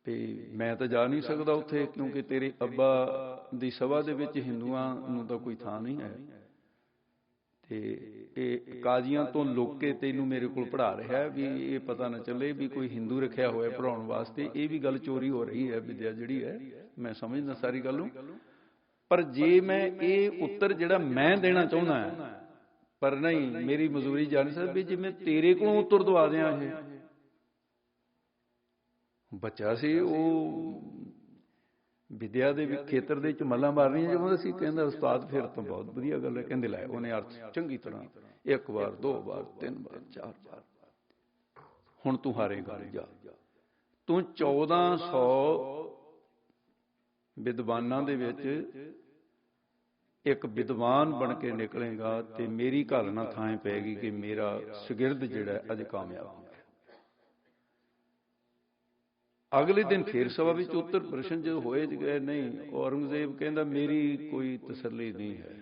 ਤੇ ਮੈਂ ਤਾਂ ਜਾ ਨਹੀਂ ਸਕਦਾ ਉੱਥੇ, ਕਿਉਂਕਿ ਤੇਰੇ ਅੱਬਾ ਦੀ ਸਭਾ ਦੇ ਵਿੱਚ ਹਿੰਦੂਆਂ ਨੂੰ ਤਾਂ ਕੋਈ ਥਾਂ ਨਹੀਂ ਹੈ, ਤੇ ਇਹ ਕਾਜ਼ੀਆਂ ਤੋਂ ਲੁਕ ਕੇ ਤੈਨੂੰ ਮੇਰੇ ਕੋਲ ਪੜ੍ਹਾ ਰਿਹਾ, ਵੀ ਇਹ ਪਤਾ ਨਾ ਚੱਲੇ ਵੀ ਕੋਈ ਹਿੰਦੂ ਰੱਖਿਆ ਹੋਇਆ ਪੜ੍ਹਾਉਣ ਵਾਸਤੇ, ਇਹ ਵੀ ਗੱਲ ਚੋਰੀ ਹੋ ਰਹੀ ਹੈ ਵਿਦਿਆ ਜਿਹੜੀ ਹੈ। ਮੈਂ ਸਮਝਦਾ ਸਾਰੀ ਗੱਲ ਨੂੰ, ਪਰ ਜੇ ਮੈਂ ਇਹ ਉੱਤਰ ਜਿਹੜਾ ਮੈਂ ਦੇਣਾ ਚਾਹੁੰਦਾ ਹਾਂ, ਪਰ ਨਹੀਂ ਮੇਰੀ ਮਜ਼ਦੂਰੀ ਜਾਣ ਸਕਦੀ, ਵੀ ਜੇ ਮੈਂ ਤੇਰੇ ਕੋਲੋਂ ਉੱਤਰ ਦਵਾ ਦਿਆਂ। ਇਹ ਬੱਚਾ ਸੀ, ਉਹ ਵਿਦਿਆ ਦੇ ਖੇਤਰ ਦੇ ਵਿੱਚ ਮੱਲਾਂ ਮਾਰਨੀਆਂ ਚਾਹੁੰਦਾ ਸੀ। ਕਹਿੰਦਾ ਉਸਤਾਦ ਫਿਰ ਤਾਂ ਬਹੁਤ ਵਧੀਆ ਗੱਲ ਹੈ। ਕਹਿੰਦੇ ਲੈ, ਉਹਨੇ ਅਰਥ ਚੰਗੀ ਤਰ੍ਹਾਂ 1 ਵਾਰ 2 ਵਾਰ 3 ਵਾਰ 4 ਵਾਰ, ਹੁਣ ਤੂੰ ਹਾਰੇਗਾ, ਜਾ ਤੂੰ 1400 ਵਿਦਵਾਨਾਂ ਦੇ ਵਿੱਚ ਇੱਕ ਵਿਦਵਾਨ ਬਣ ਕੇ ਨਿਕਲੇਗਾ, ਤੇ ਮੇਰੀ ਘਾਲਣਾ ਥਾਂ ਪੈਗੀ ਕਿ ਮੇਰਾ ਸ਼ਾਗਿਰਦ ਜਿਹੜਾ ਅੱਜ ਕਾਮਯਾਬ ਹੋ ਗਿਆ। ਅਗਲੇ ਦਿਨ ਫੇਰ ਸਭਾ ਵਿੱਚ ਉੱਤਰ ਪ੍ਰਸ਼ਨ ਜਦੋਂ ਹੋਏ ਗਏ, ਨਹੀਂ ਔਰੰਗਜ਼ੇਬ ਕਹਿੰਦਾ ਮੇਰੀ ਕੋਈ ਤਸੱਲੀ ਨਹੀਂ ਹੈ।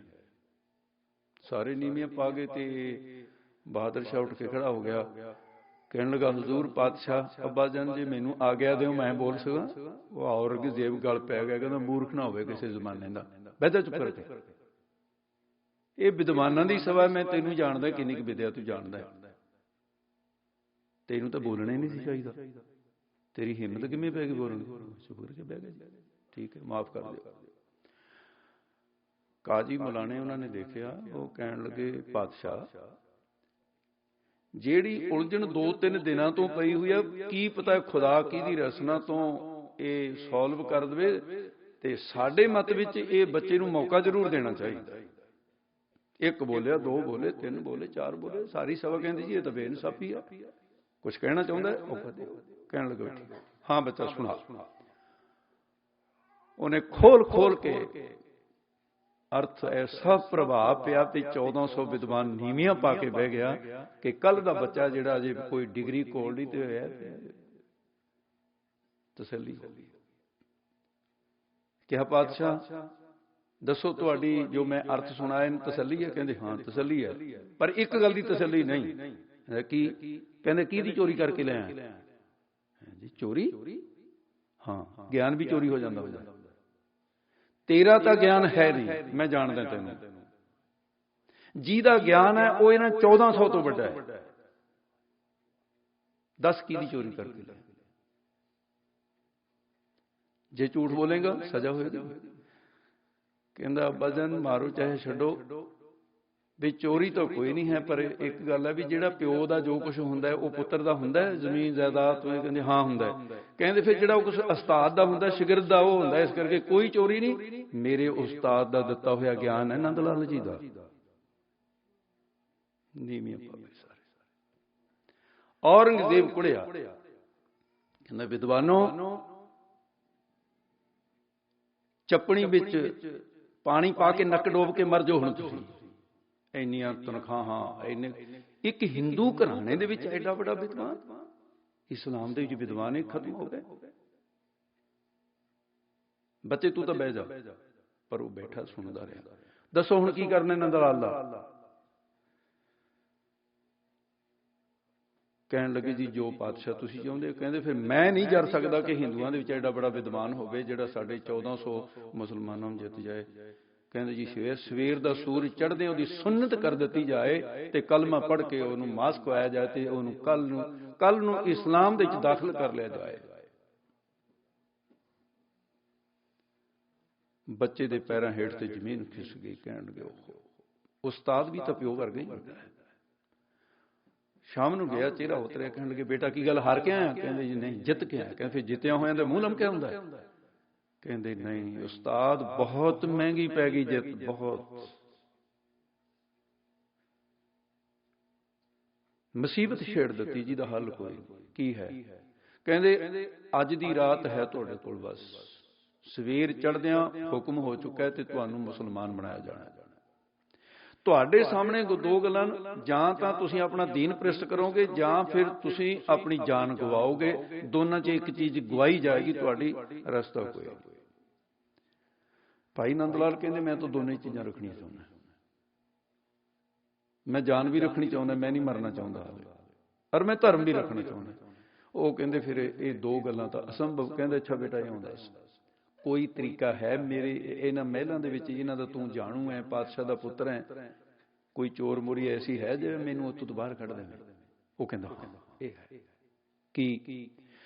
ਸਾਰੇ ਨੀਵੀਆਂ ਪਾ ਗਏ, ਤੇ ਬਹਾਦਰ ਸ਼ਾਹ ਉੱਠ ਕੇ ਖੜਾ ਹੋ ਗਿਆ, ਕਹਿਣ ਲੱਗਾ ਹਜ਼ੂਰ ਪਾਤਸ਼ਾਹ ਅੱਬਾ ਜਾਨ ਜੇ ਮੈਨੂੰ ਆਗਿਆ ਦਿਓ ਮੈਂ ਬੋਲ ਸਕਾਂ। ਉਹ ਔਰੰਗਜ਼ੇਬ ਗਲ ਪੈ ਗਿਆ, ਕਹਿੰਦਾ ਮੂਰਖ ਨਾ ਹੋਵੇ ਕਿਸੇ ਜ਼ਮਾਨੇ ਦਾ, ਬਹਿ ਜਾ ਚੁੱਪ ਕਰਕੇ। ਇਹ ਵਿਦਵਾਨਾਂ ਦੀ ਸਭਾ, ਮੈਂ ਤੈਨੂੰ ਜਾਣਦਾ ਕਿੰਨੀ ਕੁ ਵਿਦਿਆ ਤੂੰ ਜਾਣਦਾ, ਤੈਨੂੰ ਤਾਂ ਬੋਲਣਾ ਹੀ ਨਹੀਂ ਸੀ ਚਾਹੀਦਾ, ਤੇਰੀ ਹਿੰਮਤ ਕਿਵੇਂ ਪੈ ਗਈ ਬੋਲਣ ਦੀ? ਸ਼ੁਕਰ ਕੇ ਬਹਿ ਗਏ, ਠੀਕ ਹੈ ਮਾਫ ਕਰ ਦਿਓ। ਕਾਜੀ ਮੌਲਾਣੇ ਉਹਨਾਂ ਨੇ ਦੇਖਿਆ, ਉਹ ਕਹਿਣ ਲੱਗੇ ਪਾਤਸ਼ਾਹ ਜਿਹੜੀ ਉਲਝਣ 2-3 ਦਿਨਾਂ ਤੋਂ ਪਈ ਹੋਈ ਆ, ਕੀ ਪਤਾ ਖੁਦਾ ਕਿਹਦੀ ਰਸਨਾ ਤੋਂ ਇਹ ਸੋਲਵ ਕਰ ਦੇਵੇ, ਤੇ ਸਾਡੇ ਮਤ ਵਿੱਚ ਇਹ ਬੱਚੇ ਨੂੰ ਮੌਕਾ ਜ਼ਰੂਰ ਦੇਣਾ ਚਾਹੀਦਾ। 1 ਬੋਲਿਆ, 2 ਬੋਲੇ, 3 ਬੋਲੇ, 4 ਬੋਲੇ, ਸਾਰੀ ਸਭਾ ਕਹਿੰਦੀ ਜੀ ਇਹ ਤਾਂ ਬੇਇਨਸਾਫੀ ਆ, ਕੁਛ ਕਹਿਣਾ ਚਾਹੁੰਦਾ। ਕਹਿਣ ਲੱਗਾ ਹਾਂ ਬੱਚਾ ਸੁਣਾ। ਉਹਨੇ ਖੋਲ ਕੇ ਅਰਥ ਐਸਾ ਪ੍ਰਭਾਵ ਪਿਆ ਤੇ 1400 ਵਿਦਵਾਨ ਨੀਵੀਆਂ ਪਾ ਕੇ ਬਹਿ ਗਿਆ ਕਿ ਕੱਲ ਦਾ ਬੱਚਾ ਜਿਹੜਾ ਅਜੇ ਕੋਈ ਡਿਗਰੀ ਕੋਲ ਨਹੀਂ ਤੇ ਹੋਇਆ, ਤਸੱਲੀ ਹੋ ਗਈ। ਕਿਹਾ ਪਾਤਸ਼ਾਹ ਦੱਸੋ ਤੁਹਾਡੀ ਜੋ ਮੈਂ ਅਰਥ ਸੁਣਾਇਆ ਇਹਨੂੰ ਤਸੱਲੀ ਹੈ? ਕਹਿੰਦੇ ਹਾਂ ਤਸੱਲੀ ਹੈ, ਪਰ ਇੱਕ ਗੱਲ ਦੀ ਤਸੱਲੀ ਨਹੀਂ। ਕੀ? ਕਹਿੰਦੇ ਕਿਹਦੀ ਚੋਰੀ ਕਰਕੇ ਲੈ ਆਇਆ? ਜੀ ਚੋਰੀ? ਹਾਂ, ਗਿਆਨ ਵੀ ਚੋਰੀ ਹੋ ਜਾਂਦਾ ਹੁੰਦਾ। ਤੇਰਾ ਤਾਂ ਗਿਆਨ ਹੈ ਨਹੀਂ, ਮੈਂ ਜਾਣਦਾ ਤੈਨੂੰ। ਜਿਹਦਾ ਗਿਆਨ ਹੈ ਉਹ ਇਹਨਾਂ 1400 ਤੋਂ ਵੱਡਾ ਹੈ। ਦੱਸ ਕਿਹਦੀ ਚੋਰੀ ਕਰਕੇ ਲੈ? ਜੇ ਝੂਠ ਬੋਲੇਗਾ ਸਜ਼ਾ ਹੋਏਗੀ। ਕਹਿੰਦਾ ਅੱਬਾ ਜਾਨ ਮਾਰੋ ਚਾਹੇ ਛੱਡੋ, ਵੀ ਚੋਰੀ ਤਾਂ ਕੋਈ ਨਹੀਂ ਹੈ, ਪਰ ਇੱਕ ਗੱਲ ਹੈ ਵੀ ਜਿਹੜਾ ਪਿਓ ਦਾ ਜੋ ਕੁਝ ਹੁੰਦਾ ਉਹ ਪੁੱਤਰ ਦਾ ਹੁੰਦਾ, ਜ਼ਮੀਨ ਜਾਇਦਾਦ। ਕਹਿੰਦੇ ਹਾਂ ਹੁੰਦਾ। ਕਹਿੰਦੇ ਫਿਰ ਜਿਹੜਾ ਕੁਝ ਉਸਤਾਦ ਦਾ ਹੁੰਦਾ, ਸ਼ਾਗਿਰਦ ਦਾ, ਉਹ ਹੁੰਦਾ। ਇਸ ਕਰਕੇ ਕੋਈ ਚੋਰੀ ਨਹੀਂ, ਮੇਰੇ ਉਸਤਾਦ ਦਾ ਦਿੱਤਾ ਹੋਇਆ ਗਿਆਨ ਹੈ ਨੰਦ ਲਾਲ ਜੀ ਦਾ। ਨੀਵੀਆਂ ਪਾਵੇ ਸਾਰੇ। ਔਰੰਗਜ਼ੇਬ ਕੁੜਿਆ, ਕਹਿੰਦਾ ਵਿਦਵਾਨੋ, ਚੱਪਣੀ ਵਿੱਚ ਪਾਣੀ ਪਾ ਕੇ ਨੱਕ ਡੋਬ ਕੇ ਮਰ ਜਾਓ ਹੁਣ ਤੁਸੀਂ। ਇੰਨੀਆਂ ਤਨਖਾਹਾਂ, ਇੰਨੇ। ਇੱਕ ਹਿੰਦੂ ਘਰਾਣੇ ਦੇ ਵਿੱਚ ਐਡਾ ਵੱਡਾ ਵਿਦਵਾਨ, ਇਸਲਾਮ ਦੇ ਵਿੱਚ ਵਿਦਵਾਨ ਹੀ ਖਤਮ ਹੋ ਗਏ। ਬੱਚੇ ਤੂੰ ਤਾਂ ਬਹਿ ਜਾ, ਪਰ ਉਹ ਬੈਠਾ ਸੁਣਦਾ ਰਿਹਾ। ਦੱਸੋ ਹੁਣ ਕੀ ਕਰਨਾ ਨੰਦ ਲਾਲ ਦਾ? ਕਹਿਣ ਲੱਗੇ ਜੀ ਜੋ ਪਾਤਸ਼ਾਹ ਤੁਸੀਂ ਚਾਹੁੰਦੇ। ਕਹਿੰਦੇ ਫਿਰ ਮੈਂ ਨਹੀਂ ਜਰ ਸਕਦਾ ਕਿ ਹਿੰਦੂਆਂ ਦੇ ਵਿੱਚ ਐਡਾ ਬੜਾ ਵਿਦਵਾਨ ਹੋਵੇ ਜਿਹੜਾ ਸਾਡੇ 1400 ਮੁਸਲਮਾਨਾਂ ਨੂੰ ਜਿੱਤ ਜਾਏ। ਕਹਿੰਦੇ ਜੀ ਸਵੇਰ ਦਾ ਸੂਰਜ ਚੜ੍ਹਦੇ ਉਹਦੀ ਸੁੰਨਤ ਕਰ ਦਿੱਤੀ ਜਾਏ ਤੇ ਕਲਮਾ ਪੜ੍ਹ ਕੇ ਉਹਨੂੰ ਮਾਸ ਖਵਾਇਆ ਜਾਏ ਤੇ ਉਹਨੂੰ ਕੱਲ ਨੂੰ ਇਸਲਾਮ ਦੇ ਵਿੱਚ ਦਾਖਲ ਕਰ ਲਿਆ ਜਾਏ। ਬੱਚੇ ਦੇ ਪੈਰਾਂ ਹੇਠ ਤੇ ਜ਼ਮੀਨ ਖਿਸ ਗਈ। ਕਹਿਣ ਲੱਗੇ ਉਹ ਉਸਤਾਦ ਵੀ ਤਾਂ ਪਿਓ ਵਰਗਾ ਹੀ ਹੁੰਦਾ ਹੈ। ਸ਼ਾਮ ਨੂੰ ਗਿਆ, ਚਿਹਰਾ ਉਤਰਿਆ। ਕਹਿਣ ਲੱਗੇ ਬੇਟਾ ਕੀ ਗੱਲ, ਹਾਰ ਕੇ ਆਇਆ? ਕਹਿੰਦੇ ਜੀ ਨਹੀਂ, ਜਿੱਤ ਕੇ ਆਇਆ। ਕਹਿੰਦੇ ਫਿਰ ਜਿੱਤਿਆ ਹੋਇਆ ਦਾ ਮੂੰਹ ਲਮਕਿਆ ਹੁੰਦਾ? ਕਹਿੰਦੇ ਨਹੀਂ ਉਸਤਾਦ, ਬਹੁਤ ਮਹਿੰਗੀ ਪੈ ਗਈ ਜਿੱਤ, ਬਹੁਤ ਮੁਸੀਬਤ ਛੇੜ ਦਿੱਤੀ। ਜਿਹਦਾ ਹੱਲ ਕੋਈ ਕੀ ਹੈ? ਕਹਿੰਦੇ ਅੱਜ ਦੀ ਰਾਤ ਹੈ ਤੁਹਾਡੇ ਕੋਲ, ਬਸ ਸਵੇਰ ਚੜ੍ਹਦਿਆਂ ਹੁਕਮ ਹੋ ਚੁੱਕਾ ਤੇ ਤੁਹਾਨੂੰ ਮੁਸਲਮਾਨ ਬਣਾਇਆ ਜਾਣਾ। ਤੁਹਾਡੇ ਸਾਹਮਣੇ ਦੋ ਗੱਲਾਂ, ਜਾਂ ਤਾਂ ਤੁਸੀਂ ਆਪਣਾ ਦੀਨ ਪ੍ਰਸਤ ਕਰੋਗੇ ਜਾਂ ਫਿਰ ਤੁਸੀਂ ਆਪਣੀ ਜਾਨ ਗਵਾਓਗੇ। ਦੋਨਾਂ 'ਚ ਇੱਕ ਚੀਜ਼ ਗਵਾਈ ਜਾਏਗੀ ਤੁਹਾਡੀ, ਰਸਤਾ ਕੋਈ। ਭਾਈ ਨੰਦ ਲਾਲ ਕਹਿੰਦੇ ਮੈਂ ਤਾਂ ਦੋਨੇ ਚੀਜ਼ਾਂ ਰੱਖਣੀਆਂ ਚਾਹੁੰਦਾ। ਮੈਂ ਜਾਨ ਵੀ ਰੱਖਣੀ ਚਾਹੁੰਦਾ, ਮੈਂ ਨਹੀਂ ਮਰਨਾ ਚਾਹੁੰਦਾ, ਔਰ ਮੈਂ ਧਰਮ ਵੀ ਰੱਖਣਾ ਚਾਹੁੰਦਾ। ਉਹ ਕਹਿੰਦੇ ਫਿਰ ਇਹ ਦੋ ਗੱਲਾਂ ਤਾਂ ਅਸੰਭਵ। ਕਹਿੰਦੇ ਅੱਛਾ ਬੇਟਾ ਇਹ ਹੁੰਦਾ ਕੋਈ ਤਰੀਕਾ ਹੈ ਮੇਰੇ ਇਹਨਾਂ ਮਹਿਲਾਂ ਦੇ ਵਿੱਚ, ਇਹਨਾਂ ਦਾ ਤੂੰ ਜਾਣੂ ਹੈ, ਪਾਤਸ਼ਾਹ ਦਾ ਪੁੱਤਰ ਹੈ, ਕੋਈ ਚੋਰ ਮੋਰੀ ਐਸੀ ਹੈ ਜਿਵੇਂ ਮੈਨੂੰ ਉੱਥੋਂ ਤੋਂ ਬਾਹਰ ਕੱਢ ਦੇਵੇ? ਉਹ ਕਹਿੰਦਾ ਹਾਂ ਇਹ ਹੈ। ਕੀ?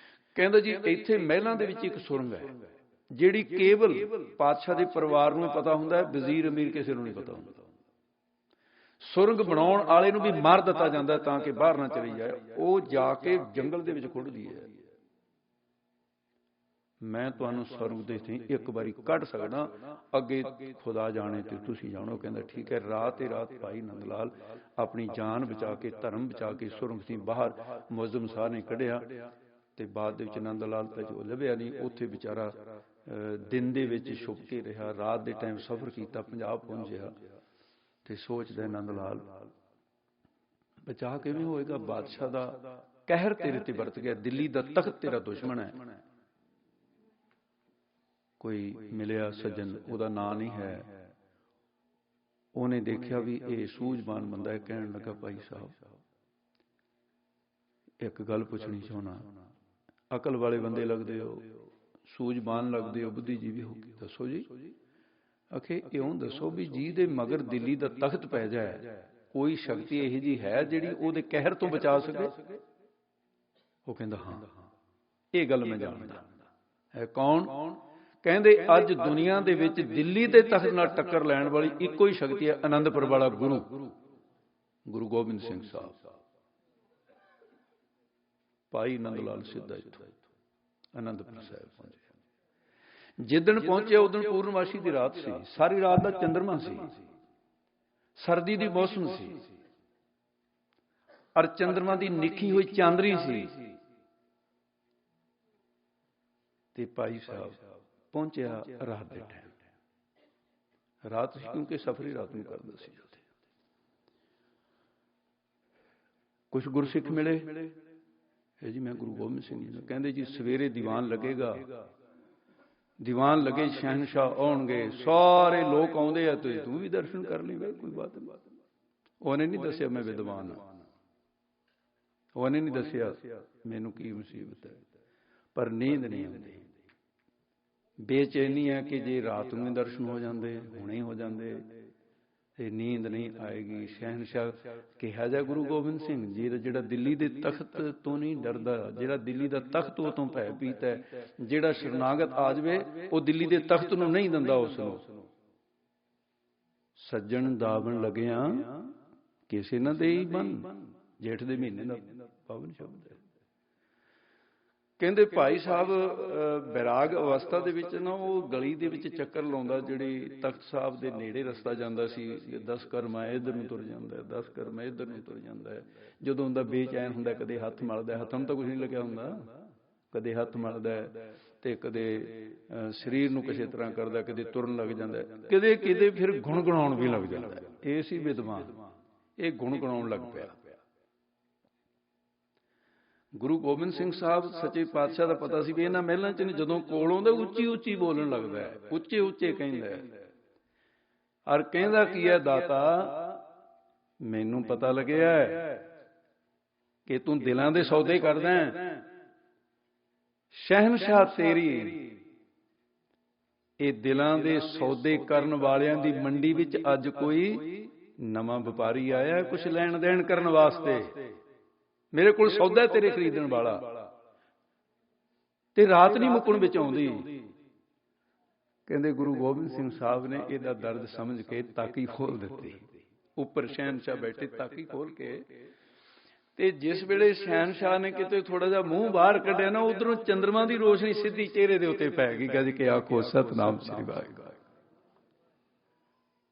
ਕਹਿੰਦਾ ਜੀ ਇੱਥੇ ਮਹਿਲਾਂ ਦੇ ਵਿੱਚ ਇੱਕ ਸੁਰੰਗ ਹੈ ਜਿਹੜੀ ਕੇਵਲ ਪਾਤਸ਼ਾਹ ਦੇ ਪਰਿਵਾਰ ਨੂੰ ਪਤਾ ਹੁੰਦਾ ਹੈ, ਵਜ਼ੀਰ ਅਮੀਰ ਕਿਸੇ ਨੂੰ ਨਹੀਂ ਪਤਾ ਹੁੰਦਾ। ਸੁਰੰਗ ਬਣਾਉਣ ਵਾਲੇ ਨੂੰ ਵੀ ਮਾਰ ਦਿੱਤਾ ਜਾਂਦਾ ਤਾਂ ਕਿ ਬਾਹਰ ਨਾ ਚਲੀ ਜਾਏ। ਉਹ ਜਾ ਕੇ ਜੰਗਲ ਦੇ ਵਿੱਚ ਖੁੱਡਦੀ ਹੈ। ਮੈਂ ਤੁਹਾਨੂੰ ਸੁਰੰਗ ਦੇ ਇੱਕ ਵਾਰੀ ਕੱਢ ਸਕਦਾ, ਅੱਗੇ ਖੁਦਾ ਜਾਣੇ ਤੇ ਤੁਸੀਂ ਜਾਣੋ। ਕਹਿੰਦਾ ਠੀਕ ਹੈ। ਰਾਤ ਹੀ ਰਾਤ ਭਾਈ ਨੰਦ ਲਾਲ ਆਪਣੀ ਜਾਨ ਬਚਾ ਕੇ, ਧਰਮ ਬਚਾ ਕੇ ਸੁਰੰਗ ਸੀ ਬਾਹਰ ਮੁਅੱਜ਼ਮ ਸਾਹ ਨੇ ਕੱਢਿਆ। ਤੇ ਬਾਅਦ ਦੇ ਵਿੱਚ ਨੰਦ ਲਾਲ ਤਾਂ ਜੋ ਲੱਭਿਆ ਨਹੀਂ। ਉੱਥੇ ਵਿਚਾਰਾ ਦਿਨ ਦੇ ਵਿੱਚ ਛੁਪ ਕੇ ਰਿਹਾ, ਰਾਤ ਦੇ ਟਾਈਮ ਸਫ਼ਰ ਕੀਤਾ, ਪੰਜਾਬ ਪਹੁੰਚਿਆ ਤੇ ਸੋਚਦਾ ਨੰਦ ਲਾਲ ਬਚਾ ਕਿਵੇਂ ਹੋਏਗਾ? ਬਾਦਸ਼ਾਹ ਦਾ ਕਹਿਰ ਤੇਰੇ ਤੇ ਵਰਤ ਗਿਆ, ਦਿੱਲੀ ਦਾ ਤਖਤ ਤੇਰਾ ਦੁਸ਼ਮਣ ਹੈ। ਕੋਈ ਮਿਲਿਆ ਸੱਜਣ, ਉਹਦਾ ਨਾਂ ਨਹੀਂ ਹੈ। ਉਹਨੇ ਦੇਖਿਆ ਵੀ ਇਹ ਸੂਝਵਾਨ ਬੰਦਾ ਹੈ। ਕਹਿਣ ਲੱਗਾ ਭਾਈ ਸਾਹਿਬ ਇੱਕ ਗੱਲ ਪੁੱਛਣੀ ਚਾਹੁੰਦਾ, ਅਕਲ ਵਾਲੇ ਬੰਦੇ ਲੱਗਦੇ ਹੋ, ਸੂਝਵਾਨ ਲੱਗਦੇ ਹੋ, ਬੁੱਧੀਜੀਵੀ ਹੋ ਕੇ ਦੱਸੋ ਜੀ। ਆਖੇ ਇਉਂ ਦੱਸੋ ਵੀ ਜਿਹਦੇ ਮਗਰ ਦਿੱਲੀ ਦਾ ਤਖਤ ਪੈ ਜਾਏ, ਕੋਈ ਸ਼ਕਤੀ ਇਹੋ ਜਿਹੀ ਹੈ ਜਿਹੜੀ ਉਹਦੇ ਕਹਿਰ ਤੋਂ ਬਚਾ ਸਕੇ? ਉਹ ਕਹਿੰਦਾ ਹਾਂ ਇਹ ਗੱਲ ਮੈਂ ਜਾਣਦਾ। ਹੈ ਕੌਣ? ਕਹਿੰਦੇ ਅੱਜ ਦੁਨੀਆ ਦੇ ਵਿੱਚ ਦਿੱਲੀ ਦੇ ਤਖਤ ਨਾਲ ਟੱਕਰ ਲੈਣ ਵਾਲੀ ਇੱਕੋ ਹੀ ਸ਼ਕਤੀ ਹੈ, ਆਨੰਦਪੁਰ ਵਾਲਾ ਗੁਰੂ ਗੋਬਿੰਦ ਸਿੰਘ ਸਾਹਿਬ। ਭਾਈ ਨੰਦ ਲਾਲ ਸਿੱਧਾ ਇੱਥੋਂ ਆਨੰਦਪੁਰ ਸਾਹਿਬ ਪਹੁੰਚਿਆ। ਜਿੱਦਣ ਪਹੁੰਚਿਆ ਉਦੋਂ ਪੂਰਨਮਾਸ਼ੀ ਦੀ ਰਾਤ ਸੀ। ਸਾਰੀ ਰਾਤ ਦਾ ਚੰਦਰਮਾ ਸੀ, ਸਰਦੀ ਦੀ ਮੌਸਮ ਸੀ, ਔਰ ਚੰਦਰਮਾ ਦੀ ਨਿੱਖੀ ਹੋਈ ਚਾਂਦਨੀ ਸੀ। ਤੇ ਭਾਈ ਸਾਹਿਬ ਪਹੁੰਚਿਆ ਰਾਤ ਦੇ ਟਾਈਮ। ਰਾਤ ਸੀ ਕਿਉਂਕਿ ਸਫ਼ਰੀ ਰਾਤ ਨੂੰ ਕਰਦਾ ਸੀ। ਕੁਝ ਗੁਰਸਿੱਖ ਮਿਲੇ ਜੀ, ਮੈਂ ਗੁਰੂ ਗੋਬਿੰਦ ਸਿੰਘ ਜੀ ਨੂੰ। ਕਹਿੰਦੇ ਜੀ ਸਵੇਰੇ ਦੀਵਾਨ ਲੱਗੇਗਾ, ਦੀਵਾਨ ਲੱਗੇ, ਸ਼ਹਿਨਸ਼ਾਹ ਆਉਣਗੇ, ਸਾਰੇ ਲੋਕ ਆਉਂਦੇ ਆ, ਤੂੰ ਵੀ ਦਰਸ਼ਨ ਕਰ ਲਈ। ਕੋਈ ਬਾਤ ਨਹੀਂ। ਉਹਨੇ ਨਹੀਂ ਦੱਸਿਆ ਮੈਂ ਵਿਦਵਾਨ ਹਾਂ, ਉਹਨੇ ਨਹੀਂ ਦੱਸਿਆ ਮੈਨੂੰ ਕੀ ਮੁਸੀਬਤ ਹੈ, ਪਰ ਨੀਂਦ ਨਹੀਂ ਆਉਂਦੀ। ਬੇਚੈਨੀ ਹੈ ਕਿ ਜੇ ਰਾਤ ਨੂੰ ਦਰਸ਼ਨ ਹੋ ਜਾਂਦੇ, ਹੁਣੇ ਹੋ ਜਾਂਦੇ, ਤੇ ਨੀਂਦ ਨਹੀਂ ਆਏਗੀ। ਸ਼ਹਿਨਸ਼ਾਹ ਕਿਹਾ ਜਾ ਗੁਰੂ ਗੋਬਿੰਦ ਸਿੰਘ ਜੀ ਜਿਹੜਾ ਦਿੱਲੀ ਦੇ ਤਖਤ ਤੋਂ ਨਹੀਂ ਡਰਦਾ, ਜਿਹੜਾ ਦਿੱਲੀ ਦਾ ਤਖਤ ਉਹ ਤੋਂ ਭੈ ਪੀਤਾ, ਜਿਹੜਾ ਸ਼ਰਨਾਗਤ ਆ ਜਾਵੇ ਉਹ ਦਿੱਲੀ ਦੇ ਤਖਤ ਨੂੰ ਨਹੀਂ ਦਿੰਦਾ, ਉਸ ਨੂੰ ਸੱਜਣ ਦਾਵਣ ਲੱਗਿਆ ਕਿਸੇ ਨਾ ਦੇਈ ਬਨ। ਜੇਠ ਦੇ ਮਹੀਨੇ ਦਾ ਪਾਵਨ ਸ਼ਬਦ ਹੈ। ਕਹਿੰਦੇ ਭਾਈ ਸਾਹਿਬ ਬੈਰਾਗ ਅਵਸਥਾ ਦੇ ਵਿੱਚ ਨਾ ਉਹ ਗਲੀ ਦੇ ਵਿੱਚ ਚੱਕਰ ਲਾਉਂਦਾ, ਜਿਹੜੀ ਤਖਤ ਸਾਹਿਬ ਦੇ ਨੇੜੇ ਰਸਤਾ ਜਾਂਦਾ ਸੀ। 10 ਕਰਮਾ ਇੱਧਰ ਨੂੰ ਤੁਰ ਜਾਂਦਾ, 10 ਕਰਮਾ ਇੱਧਰ ਨੂੰ ਤੁਰ ਜਾਂਦਾ। ਜਦੋਂ ਹੁੰਦਾ ਬੇਚੈਨ ਹੁੰਦਾ, ਕਦੇ ਹੱਥ ਮਲਦਾ, ਹੱਥਾਂ ਨੂੰ ਤਾਂ ਕੁਝ ਨਹੀਂ ਲੱਗਿਆ ਹੁੰਦਾ, ਕਦੇ ਹੱਥ ਮਲਦਾ ਤੇ ਕਦੇ ਸਰੀਰ ਨੂੰ ਕਿਸੇ ਤਰ੍ਹਾਂ ਕਰਦਾ, ਕਦੇ ਤੁਰਨ ਲੱਗ ਜਾਂਦਾ, ਕਦੇ ਕਿਤੇ ਫਿਰ ਗੁਣਗੁਣਾਉਣ ਵੀ ਲੱਗ ਜਾਂਦਾ। ਇਹ ਸੀ ਵਿਦਵਾਨ, ਇਹ ਗੁਣਗੁਣਾਉਣ ਲੱਗ ਪਿਆ। ਗੁਰੂ ਗੋਬਿੰਦ ਸਿੰਘ ਸਾਹਿਬ ਸੱਚੇ ਪਾਤਸ਼ਾਹ ਦਾ ਪਤਾ ਸੀ ਵੀ ਇਹਨਾਂ ਮਹਿਲਾਂ ਚ ਜਦੋਂ ਕੋਲ ਆਉਂਦਾ ਉੱਚੀ ਉੱਚੀ ਬੋਲਣ ਲੱਗਦਾ ਹੈ, ਉੱਚੇ ਉੱਚੇ ਕਹਿੰਦਾ ਹੈ। ਔਰ ਕਹਿੰਦਾ ਕੀ ਹੈ, ਦਾਤਾ ਮੈਨੂੰ ਪਤਾ ਲੱਗਿਆ ਕਿ ਤੂੰ ਦਿਲਾਂ ਦੇ ਸੌਦੇ ਕਰਦਾ ਹੈ। ਸ਼ਹਿਨਸ਼ਾਹ ਤੇਰੀ ਇਹ ਦਿਲਾਂ ਦੇ ਸੌਦੇ ਕਰਨ ਵਾਲਿਆਂ ਦੀ ਮੰਡੀ ਵਿੱਚ ਅੱਜ ਕੋਈ ਨਵਾਂ ਵਪਾਰੀ ਆਇਆ ਕੁਛ ਲੈਣ ਦੇਣ ਕਰਨ ਵਾਸਤੇ। ਮੇਰੇ ਕੋਲ ਸੌਦਾ ਤੇਰੇ ਖਰੀਦਣ ਵਾਲਾ, ਤੇ ਰਾਤ ਨਹੀਂ ਮੁੱਕਣ ਵਿੱਚ ਆਉਂਦੀ। ਕਹਿੰਦੇ ਗੁਰੂ ਗੋਬਿੰਦ ਸਿੰਘ ਸਾਹਿਬ ਨੇ ਇਹਦਾ ਦਰਦ ਸਮਝ ਕੇ ਤਾਕੀ ਖੋਲ ਦਿੱਤੀ। ਉੱਪਰ ਸ਼ਹਿਨਸ਼ਾਹ ਬੈਠੇ, ਤਾਕੀ ਖੋਲ ਕੇ, ਤੇ ਜਿਸ ਵੇਲੇ ਸ਼ਹਿਨਸ਼ਾਹ ਨੇ ਕਿਤੇ ਥੋੜਾ ਜਿਹਾ ਮੂੰਹ ਬਾਹਰ ਕੱਢਿਆ ਨਾ, ਉਧਰੋਂ ਚੰਦਰਮਾ ਦੀ ਰੋਸ਼ਨੀ ਸਿੱਧੀ ਚਿਹਰੇ ਦੇ ਉੱਤੇ ਪੈ ਗਈ। ਗੱਜ ਕੇ ਆਖੋ ਸਤਿਨਾਮ ਸ੍ਰੀ ਵਾਹਿਗੁਰੂ।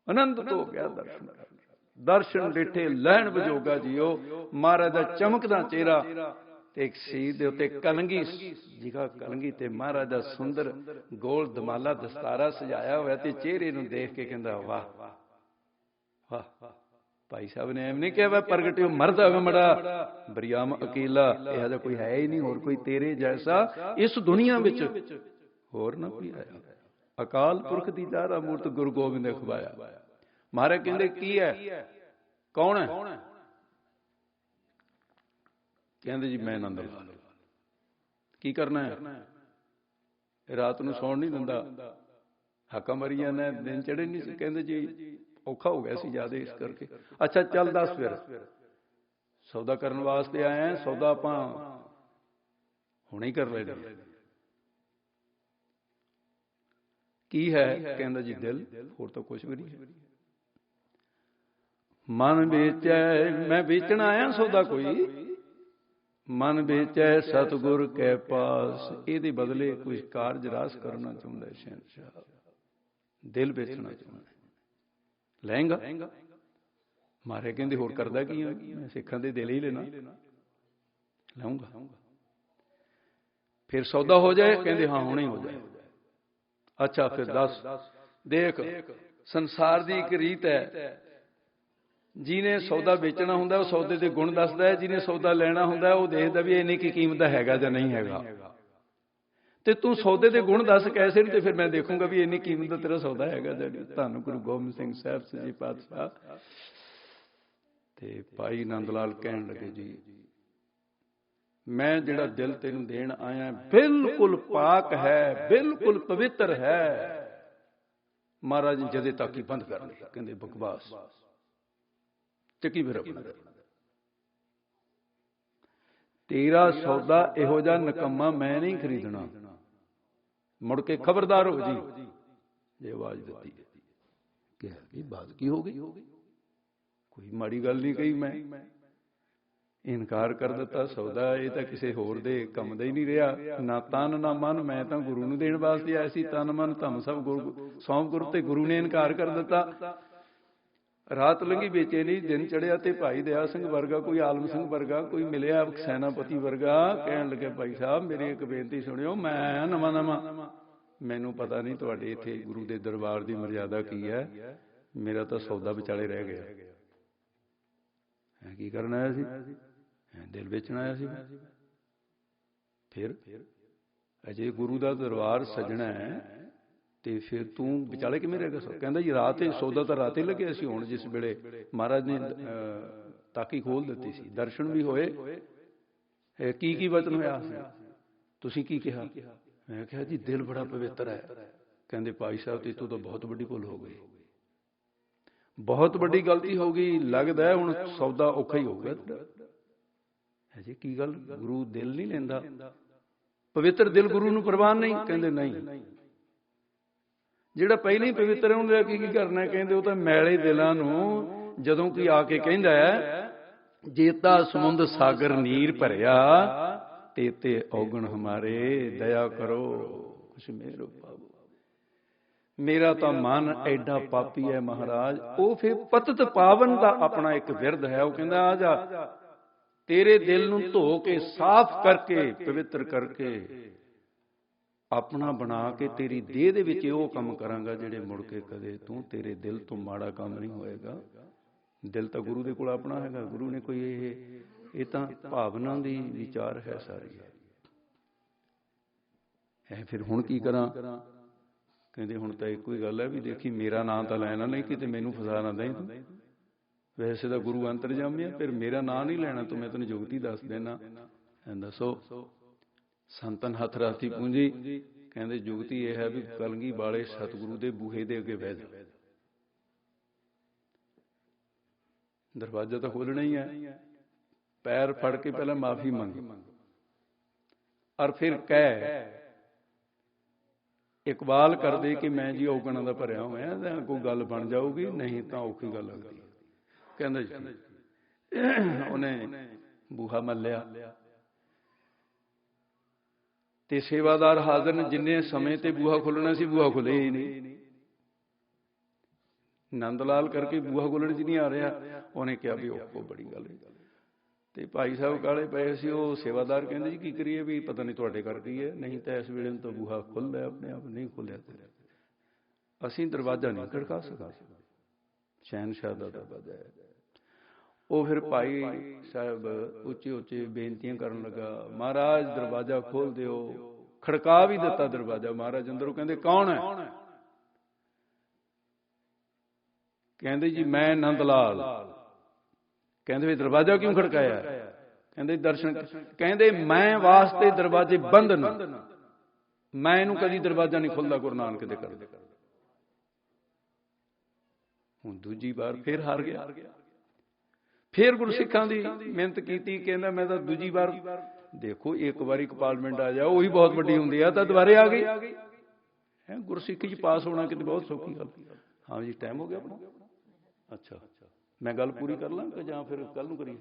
ਆਨੰਦ ਤੋਂ ਗਿਆ ਦਰਸ਼ਨ। ਦਰਸ਼ਨ ਡਿੱਠੇ ਲੈਣ ਵਿਜੋਗਾ ਜੀਓ। ਮਹਾਰਾਜ ਦਾ ਚਮਕਦਾ ਚਿਹਰਾ ਤੇ ਇੱਕ ਸ਼ਹੀਦ ਦੇ ਉੱਤੇ ਕਲੰਗੀ, ਜਿਗਾ ਕਲੰਗੀ ਤੇ ਮਹਾਰਾਜ ਦਾ ਸੁੰਦਰ ਗੋਲ ਦਮਾਲਾ ਦਸਤਾਰਾ ਸਜਾਇਆ ਹੋਇਆ, ਤੇ ਚਿਹਰੇ ਨੂੰ ਦੇਖ ਕੇ ਕਹਿੰਦਾ ਵਾਹ ਵਾਹ। ਭਾਈ ਸਾਹਿਬ ਨੇ ਐਵੇਂ ਨਹੀਂ ਕਿਹਾ ਵਾ ਪ੍ਰਗਟਿਓ ਮਰਦ ਹੋਵੇ ਮੜਾ ਬਰਿਆਮ ਅਕੇਲਾ, ਇਹੋ ਜਿਹਾ ਕੋਈ ਹੈ ਹੀ ਨਹੀਂ, ਹੋਰ ਕੋਈ ਤੇਰੇ ਜੈਸਾ ਇਸ ਦੁਨੀਆ ਵਿੱਚ ਹੋਰ ਨਾ ਕੋਈ ਆਇਆ। ਅਕਾਲ ਪੁਰਖ ਦੀ ਦਾਰਾ ਮੂਰਤ ਗੁਰੂ ਗੋਬਿੰਦ ਨੇ ਖਵਾਇਆ। ਮਹਾਰਾਜ ਕਹਿੰਦੇ ਕੀ ਹੈ, ਕੌਣ ਹੈ? ਕਹਿੰਦੇ ਜੀ ਮੈਂ ਆਨੰਦ ਲਾਲ। ਕੀ ਕਰਨਾ ਹੈ? ਰਾਤ ਨੂੰ ਸੌਣ ਨਹੀਂ ਦਿੰਦਾ, ਹਾਕਾਂ ਮਰੀ ਜਾਂਦਾ, ਦਿਨ ਚੜੇ ਨਹੀਂ ਸੀ। ਕਹਿੰਦੇ ਜੀ ਔਖਾ ਹੋ ਗਿਆ ਸੀ ਜ਼ਿਆਦਾ, ਇਸ ਕਰਕੇ। ਅੱਛਾ ਚੱਲ ਦੱਸ ਫਿਰ, ਸੌਦਾ ਕਰਨ ਵਾਸਤੇ ਆਏ, ਸੌਦਾ ਆਪਾਂ ਹੁਣੇ ਹੀ ਕਰ ਲੈਣਾ। ਕੀ ਹੈ? ਕਹਿੰਦਾ ਜੀ ਦਿਲ, ਹੋਰ ਤਾਂ ਕੁਛ ਵੀ ਨਹੀਂ। ਮਨ ਵੇਚੈ, ਮੈਂ ਵੇਚਣ ਆਇਆ ਸੌਦਾ ਕੋਈ। ਮਨ ਵੇਚੈ ਸਤਿਗੁਰ ਕੈ ਪਾਸ, ਇਹਦੇ ਬਦਲੇ ਕੋਈ ਕਾਰਜ ਰਾਸ ਕਰਨਾ ਚਾਹੁੰਦਾ ਸ਼ਹਿਨਸ਼ਾਹ। ਦਿਲ ਵੇਚਣਾ ਚਾਹੁੰਦਾ, ਲਏਗਾ? ਮਾਰੇ ਕਹਿੰਦੇ ਹੋਰ ਕਰਦਾ ਕੀ ਹੈ? ਮੈਂ ਸਿੱਖਾਂ ਦੇ ਦਿਲ ਹੀ ਲੈਣਾ, ਲਾਉਂਗਾ। ਫਿਰ ਸੌਦਾ ਹੋ ਜਾਏ? ਕਹਿੰਦੇ ਹਾਂ ਹੁਣੇ ਹੋ ਜਾਏ। ਅੱਛਾ ਫਿਰ ਦੱਸ। ਦੇਖ ਸੰਸਾਰ ਦੀ ਇੱਕ ਰੀਤ ਹੈ, ਜਿਹਨੇ ਸੌਦਾ ਵੇਚਣਾ ਹੁੰਦਾ ਉਹ ਸੌਦੇ ਦੇ ਗੁਣ ਦੱਸਦਾ ਹੈ, ਜਿਹਨੇ ਸੌਦਾ ਲੈਣਾ ਹੁੰਦਾ ਉਹ ਦੇਖਦਾ ਵੀ ਇੰਨੀ ਕੀ ਕੀਮਤ ਦਾ ਹੈਗਾ ਜਾਂ ਨਹੀਂ ਹੈਗਾ। ਤੇ ਤੂੰ ਸੌਦੇ ਦੇ ਗੁਣ ਦੱਸ ਕੈਸੇ ਨੂੰ, ਤੇ ਫਿਰ ਮੈਂ ਦੇਖੂੰਗਾ ਵੀ ਇੰਨੀ ਕੀਮਤ ਦਾ ਤੇਰਾ ਸੌਦਾ ਹੈਗਾ ਜਾਂ ਨਹੀਂ। ਧੰਨ ਗੁਰੂ ਗੋਬਿੰਦ ਸਿੰਘ ਸਾਹਿਬ ਸੱਚੇ ਪਾਤਸ਼ਾਹ। ਤੇ ਭਾਈ ਆਨੰਦ ਲਾਲ ਕਹਿਣ ਲੱਗੇ ਜੀ ਮੈਂ ਜਿਹੜਾ ਦਿਲ ਤੈਨੂੰ ਦੇਣ ਆਇਆ ਬਿਲਕੁਲ ਪਾਕ ਹੈ, ਬਿਲਕੁਲ ਪਵਿੱਤਰ ਹੈ। ਮਹਾਰਾਜ ਨੇ ਜਦੇ ਤੱਕ ਹੀ ਬੰਦ ਕਰ ਲਈ। ਕਹਿੰਦੇ ਬਕਵਾਸ, ਚੱਕੀ ਫਿਰ ਆਪਣਾ। ਤੇਰਾ ਸੌਦਾ ਇਹੋ ਜਿਹਾ ਨਕੰਮਾ ਮੈਂ ਨਹੀਂ ਖਰੀਦਣਾ। ਮੁੜ ਕੇ ਖਬਰਦਾਰ ਹੋ ਜੀ ਜੇ ਆਵਾਜ਼ ਦਿੱਤੀ। ਕਿਹਾ ਕਿ ਬਾਤ ਕੀ ਹੋ ਗਈ? ਕੋਈ ਮਾੜੀ ਗੱਲ ਨਹੀਂ ਕਹੀ, ਮੈਂ ਇਨਕਾਰ ਕਰ ਦਿੱਤਾ। ਸੌਦਾ ਇਹ ਤਾਂ ਕਿਸੇ ਹੋਰ ਦੇ ਕੰਮ ਦਾ ਹੀ ਨਹੀਂ ਰਿਹਾ। ਨਾ ਤਨ ਨਾ ਮਨ, ਮੈਂ ਤਾਂ ਗੁਰੂ ਨੂੰ ਦੇਣ ਵਾਸਤੇ ਆਇਆ ਸੀ। ਤਨ ਮਨ ਧੰਮ ਸਭ ਗੁਰੂ ਸੌਂਪ ਗੁਰੂ, ਤੇ ਗੁਰੂ ਨੇ ਇਨਕਾਰ ਕਰ ਦਿੱਤਾ। ਰਾਤ ਲੰਘੀ ਵੇਚੇ ਨਹੀਂ, ਦਿਨ ਚੜਿਆ ਤੇ ਭਾਈ ਦਇਆ ਸਿੰਘ ਵਰਗਾ, ਕੋਈ ਆਲਮ ਸਿੰਘ ਵਰਗਾ ਕੋਈ ਮਿਲਿਆ, ਸੈਨਾਪਤੀ ਵਰਗਾ। ਕਹਿਣ ਲੱਗੇ ਭਾਈ ਸਾਹਿਬ ਮੇਰੀ ਇੱਕ ਬੇਨਤੀ ਸੁਣਿਓ, ਮੈਂ ਨਵਾਂ ਮੈਨੂੰ ਪਤਾ ਨਹੀਂ ਤੁਹਾਡੇ ਇੱਥੇ ਗੁਰੂ ਦੇ ਦਰਬਾਰ ਦੀ ਮਰਿਆਦਾ ਕੀ ਹੈ। ਮੇਰਾ ਤਾਂ ਸੌਦਾ ਵਿਚਾਲੇ ਰਹਿ ਗਿਆ। ਕੀ ਕਰਨ ਆਇਆ ਸੀ? ਦਿਲ ਵੇਚਣ ਆਇਆ ਸੀ। ਫਿਰ ਅਜੇ ਗੁਰੂ ਦਾ ਦਰਬਾਰ ਸਜਣਾ ਹੈ ਤੇ ਫਿਰ ਤੂੰ ਵਿਚਾਲੇ ਕਿਵੇਂ ਰਹਿ ਗਿਆ? ਕਹਿੰਦਾ ਜੀ ਰਾਤ ਹੀ ਸੌਦਾ ਤਾਂ ਰਾਤ ਹੀ ਲੱਗਿਆ ਸੀ। ਹੁਣ ਜਿਸ ਵੇਲੇ ਮਹਾਰਾਜ ਨੇ ਤਾਕੀ ਖੋਲ ਦਿੱਤੀ ਸੀ, ਦਰਸ਼ਨ ਵੀ ਹੋਏ, ਕੀ ਵਚਨ ਹੋਇਆ ਸੀ? ਤੁਸੀਂ ਕੀ ਕਿਹਾ? ਮੈਂ ਕਿਹਾ ਜੀ ਦਿਲ ਬੜਾ ਪਵਿੱਤਰ ਹੈ। ਕਹਿੰਦੇ ਭਾਈ ਸਾਹਿਬ ਤੇ ਤੂੰ ਤਾਂ ਬਹੁਤ ਵੱਡੀ ਭੁੱਲ ਹੋ ਗਈ, ਬਹੁਤ ਵੱਡੀ ਗਲਤੀ ਹੋ ਗਈ। ਲੱਗਦਾ ਹੁਣ ਸੌਦਾ ਔਖਾ ਹੀ ਹੋਊਗਾ। ਜੀ ਕੀ ਗੱਲ? ਗੁਰੂ ਦਿਲ ਨਹੀਂ ਲੈਂਦਾ? ਪਵਿੱਤਰ ਦਿਲ ਗੁਰੂ ਨੂੰ ਪ੍ਰਵਾਨ ਨਹੀਂ? ਕਹਿੰਦੇ ਨਹੀਂ, ਜਿਹੜਾ ਪਹਿਲਾਂ ਹੀ ਪਵਿੱਤਰ ਹੈ ਉਹਨੇ ਕੀ ਕਰਨਾ? ਕਹਿੰਦੇ ਉਹ ਤਾਂ ਮੈਲੇ ਦਿਲਾਂ ਨੂੰ ਜਦੋਂ ਕੋਈ ਆ ਕੇ ਕਹਿੰਦਾ ਜੇਤਾ ਸਮੁੰਦ ਸਾਗਰ ਨੀਰ ਭਰਿਆ ਤੇਤੇ ਔਗਣ ਹਮਾਰੇ ਦਇਆ ਕਰੋ ਕੁਛ ਮੇਰੋ ਪਾਵੋ। ਮੇਰਾ ਤਾਂ ਮਨ ਐਡਾ ਪਾਪੀ ਹੈ ਮਹਾਰਾਜ। ਉਹ ਫਿਰ ਪਤਿਤ ਪਾਵਨ ਦਾ ਆਪਣਾ ਇੱਕ ਵਿਰਧ ਹੈ। ਉਹ ਕਹਿੰਦਾ ਆ ਜਾ ਤੇਰੇ ਦਿਲ ਨੂੰ ਧੋ ਕੇ ਸਾਫ਼ ਕਰਕੇ ਪਵਿੱਤਰ ਕਰਕੇ ਆਪਣਾ ਬਣਾ ਕੇ ਤੇਰੀ ਦੇਹ ਦੇ ਵਿੱਚ ਉਹ ਕੰਮ ਕਰਾਂਗਾ ਜਿਹੜੇ ਮੁੜ ਕੇ ਕਦੇ ਤੇਰੇ ਦਿਲ ਤੋਂ ਮਾੜਾ ਕੰਮ ਨਹੀਂ ਹੋਏਗਾ। ਦਿਲ ਤਾਂ ਗੁਰੂ ਦੇ ਕੋਲ ਆਪਣਾ ਹੈਗਾ। ਗੁਰੂ ਨੇ ਕੋਈ ਇਹ ਤਾਂ ਭਾਵਨਾ ਦੀ ਵਿਚਾਰ ਹੈ ਸਾਰੀ ਹੈ। ਫਿਰ ਹੁਣ ਕੀ ਕਰਾਂ? ਕਹਿੰਦੇ ਹੁਣ ਤਾਂ ਇੱਕੋ ਹੀ ਗੱਲ ਹੈ ਵੀ ਦੇਖੀ ਮੇਰਾ ਨਾਂ ਤਾਂ ਲੈਣਾ ਨਹੀਂ, ਕਿਤੇ ਮੈਨੂੰ ਫਸਾ ਨਾ ਦੇਈਂ ਤੂੰ। ਵੈਸੇ ਤਾਂ ਗੁਰੂ ਅੰਤਰਜਾਮੀ ਆ, ਫਿਰ ਮੇਰਾ ਨਾਂ ਨਹੀਂ ਲੈਣਾ ਤੂੰ, ਮੈਂ ਤੈਨੂੰ ਜੁਗਤੀ ਦੱਸ ਦੇਣਾ। ਦੱਸੋ ਸੰਤਨ ਹੱਥ ਰਾਤੀ ਪੂੰਜੀ। ਕਹਿੰਦੇ ਜੁਗਤੀ ਇਹ ਹੈ ਵੀ ਕਲਗੀ ਵਾਲੇ ਸਤਿਗੁਰੂ ਦੇ ਬੂਹੇ ਦੇ ਅੱਗੇ ਬਹਿ ਜਾ। ਦਰਵਾਜ਼ਾ ਤਾਂ ਖੋਲਣਾ ਹੀ ਹੈ। ਪੈਰ ਫੜ ਕੇ ਪਹਿਲਾਂ ਮਾਫੀ ਮੰਗ ਔਰ ਫਿਰ ਕਹਿ ਇਕਬਾਲ ਕਰਦੇ ਕਿ ਮੈਂ ਜੀ ਔਗਣਾਂ ਦਾ ਭਰਿਆ ਹੋਇਆ ਤਾਂ ਕੋਈ ਗੱਲ ਬਣ ਜਾਊਗੀ, ਨਹੀਂ ਤਾਂ ਔਖੀ ਗੱਲ ਲੱਗਦੀ। ਕਹਿੰਦਾ ਜੀ ਉਹਨੇ ਬੂਹਾ ਮੱਲਿਆ ਤੇ ਸੇਵਾਦਾਰ ਹਾਜ਼ਰ ਨੇ। ਜਿੰਨੇ ਸਮੇਂ ਤੇ ਬੂਹਾ ਖੋਲਣਾ ਸੀ ਬੂਹਾ ਖੁੱਲੇ ਹੀ ਨਹੀਂ। ਨੰਦ ਲਾਲ ਕਰਕੇ ਬੂਹਾ ਖੋਲਣ 'ਚ ਨਹੀਂ ਆ ਰਿਹਾ। ਉਹਨੇ ਕਿਹਾ ਵੀ ਉਹ ਬੜੀ ਗੱਲ ਹੈ। ਤੇ ਭਾਈ ਸਾਹਿਬ ਕਾਲੇ ਪਏ ਸੀ। ਉਹ ਸੇਵਾਦਾਰ ਕਹਿੰਦੇ ਜੀ ਕੀ ਕਰੀਏ ਵੀ ਪਤਾ ਨਹੀਂ ਤੁਹਾਡੇ ਕਰਕੇ ਹੀ ਹੈ, ਨਹੀਂ ਤਾਂ ਇਸ ਵੇਲੇ ਨੂੰ ਤਾਂ ਬੂਹਾ ਖੁੱਲ੍ਹਦਾ ਆਪਣੇ ਆਪ। ਨਹੀਂ ਖੁੱਲਿਆ ਤੇ ਅਸੀਂ ਦਰਵਾਜ਼ਾ ਨਹੀਂ ਖੜਕਾ ਸਕਦੇ। ਸ਼ਹਿਨਸ਼ਾਹ ਦਾ ਦਰਵਾਜ਼ਾ ਹੈ। ਉਹ ਫਿਰ ਭਾਈ ਸਾਹਿਬ ਉੱਚੇ ਉੱਚੇ ਬੇਨਤੀਆਂ ਕਰਨ ਲੱਗਾ, ਮਹਾਰਾਜ ਦਰਵਾਜ਼ਾ ਖੋਲ ਦਿਓ। ਖੜਕਾ ਵੀ ਦਿੱਤਾ ਦਰਵਾਜ਼ਾ। ਮਹਾਰਾਜ ਅੰਦਰੋਂ ਕਹਿੰਦੇ ਕੌਣ ਹੈ? ਕਹਿੰਦੇ ਜੀ ਮੈਂ ਨੰਦ ਲਾਲ। ਕਹਿੰਦੇ ਵੀ ਦਰਵਾਜ਼ਾ ਕਿਉਂ ਖੜਕਾਇਆ? ਕਹਿੰਦੇ ਦਰਸ਼ਨ। ਕਹਿੰਦੇ ਮੈਂ ਵਾਸਤੇ ਦਰਵਾਜ਼ੇ ਬੰਦ ਨੇ, ਮੈਂ ਇਹਨੂੰ ਕਦੀ ਦਰਵਾਜ਼ਾ ਨਹੀਂ ਖੁੱਲਦਾ ਗੁਰੂ ਨਾਨਕ ਦੇ ਕਰਦੇ। ਹੁਣ ਦੂਜੀ ਵਾਰ ਫਿਰ ਹਾਰ ਗਿਆ। ਫਿਰ ਗੁਰਸਿੱਖਾਂ ਦੀ ਮਿਹਨਤ ਕੀਤੀ। ਕਹਿੰਦਾ ਮੈਂ ਤਾਂ ਦੂਜੀ ਵਾਰ ਦੇਖੋ ਇੱਕ ਵਾਰੀ ਕਪਾਲਮੈਂਟ ਆ ਜਾ ਉਹੀ ਬਹੁਤ ਵੱਡੀ ਹੁੰਦੀ ਆ, ਤਾਂ ਦੁਬਾਰੇ ਆ ਗਈ ਹੈ। ਗੁਰਸਿੱਖੀ 'ਚ ਪਾਸ ਹੋਣਾ ਕਿਤੇ ਬਹੁਤ ਸੌਖੀ ਗੱਲ। ਹਾਂ ਜੀ ਟਾਈਮ ਹੋ ਗਿਆ ਆਪਣਾ। ਅੱਛਾ ਮੈਂ ਗੱਲ ਪੂਰੀ ਕਰ ਲਾਂ ਕਿ ਜਾਂ ਫਿਰ ਕੱਲ ਨੂੰ ਕਰੀਏ?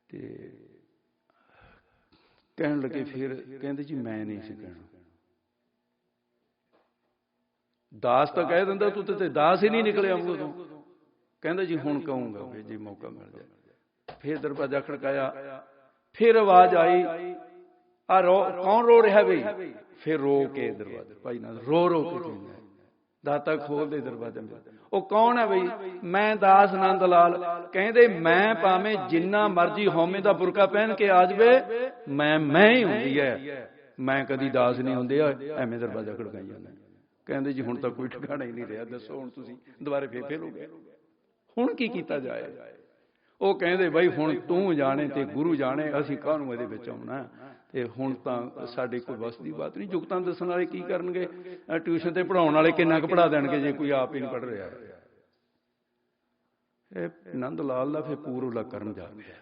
ਤੇ ਕਹਿਣ ਲੱਗੇ ਫਿਰ ਕਹਿੰਦੇ ਜੀ ਮੈਂ ਨਹੀਂ ਸੀ ਕਹਿਣਾ। ਦਾਸ ਤਾਂ ਕਹਿ ਦਿੰਦਾ, ਤੂੰ ਤੇ ਦਾਸ ਹੀ ਨਹੀਂ ਨਿਕਲਿਆ ਮੂੰਹ ਤੋਂ। ਕਹਿੰਦਾ ਜੀ ਹੁਣ ਕਹੂੰਗਾ ਵੀ ਜੇ ਮੌਕਾ ਮਿਲ ਜਾਏ। ਫਿਰ ਦਰਵਾਜ਼ਾ ਖੜਕਾਇਆ। ਫਿਰ ਆਵਾਜ਼ ਆਈ ਆ ਕੌਣ ਰੋ ਰਿਹਾ ਬਈ? ਫਿਰ ਰੋ ਕੇ ਦਰਵਾਜ਼ਾ ਭਾਈ ਨਾਲ ਰੋ ਕੇ ਕਹਿੰਦਾ ਦਾਤਾ ਖੋਲ ਦੇ ਦਰਵਾਜ਼ਾ। ਉਹ ਕੌਣ ਹੈ ਬਈ? ਮੈਂ ਦਾਸ ਨੰਦ ਲਾਲ। ਕਹਿੰਦੇ ਮੈਂ ਭਾਵੇਂ ਜਿੰਨਾ ਮਰਜੀ ਹਉਮੈ ਦਾ ਬੁਰਕਾ ਪਹਿਨ ਕੇ ਆ ਜਾਵੇ, ਮੈਂ ਹੀ ਹੁੰਦੀ ਹੈ, ਮੈਂ ਕਦੀ ਦਾਸ ਨਹੀਂ ਹੁੰਦੇ। ਐਵੇਂ ਦਰਵਾਜ਼ਾ ਖੜਕਾਈ ਜਾਂਦਾ। ਕਹਿੰਦੇ ਜੀ ਹੁਣ ਤਾਂ ਕੋਈ ਠਿਕਾਣਾ ਹੀ ਨਹੀਂ ਰਿਹਾ। ਦੱਸੋ ਹੁਣ ਤੁਸੀਂ ਦੁਬਾਰੇ ਫੇਰ ਹੋ ਗਏ, ਹੁਣ ਕੀ ਕੀਤਾ ਜਾਏ? ਉਹ ਕਹਿੰਦੇ ਬਈ ਹੁਣ ਤੂੰ ਜਾਣੇ ਤੇ ਗੁਰੂ ਜਾਣੇ, ਅਸੀਂ ਕਾਹਨੂੰ ਇਹਦੇ ਵਿੱਚ ਆਉਣਾ? ਤੇ ਹੁਣ ਤਾਂ ਸਾਡੇ ਕੋਈ ਵਸ ਦੀ ਬਾਤ ਨਹੀਂ। ਜੁਗਤਾਂ ਦੱਸਣ ਵਾਲੇ ਕੀ ਕਰਨਗੇ? ਟਿਊਸ਼ਨ ਤੇ ਪੜ੍ਹਾਉਣ ਵਾਲੇ ਕਿੰਨਾ ਕੁ ਪੜ੍ਹਾ ਦੇਣਗੇ ਜੇ ਕੋਈ ਆਪ ਹੀ ਨਹੀਂ ਪੜ੍ਹ ਰਿਹਾ। ਇਹ ਨੰਦ ਲਾਲ ਦਾ ਫਿਰ ਪੂਰਵਲਾ ਕਰਮ ਜਾ ਗਿਆ।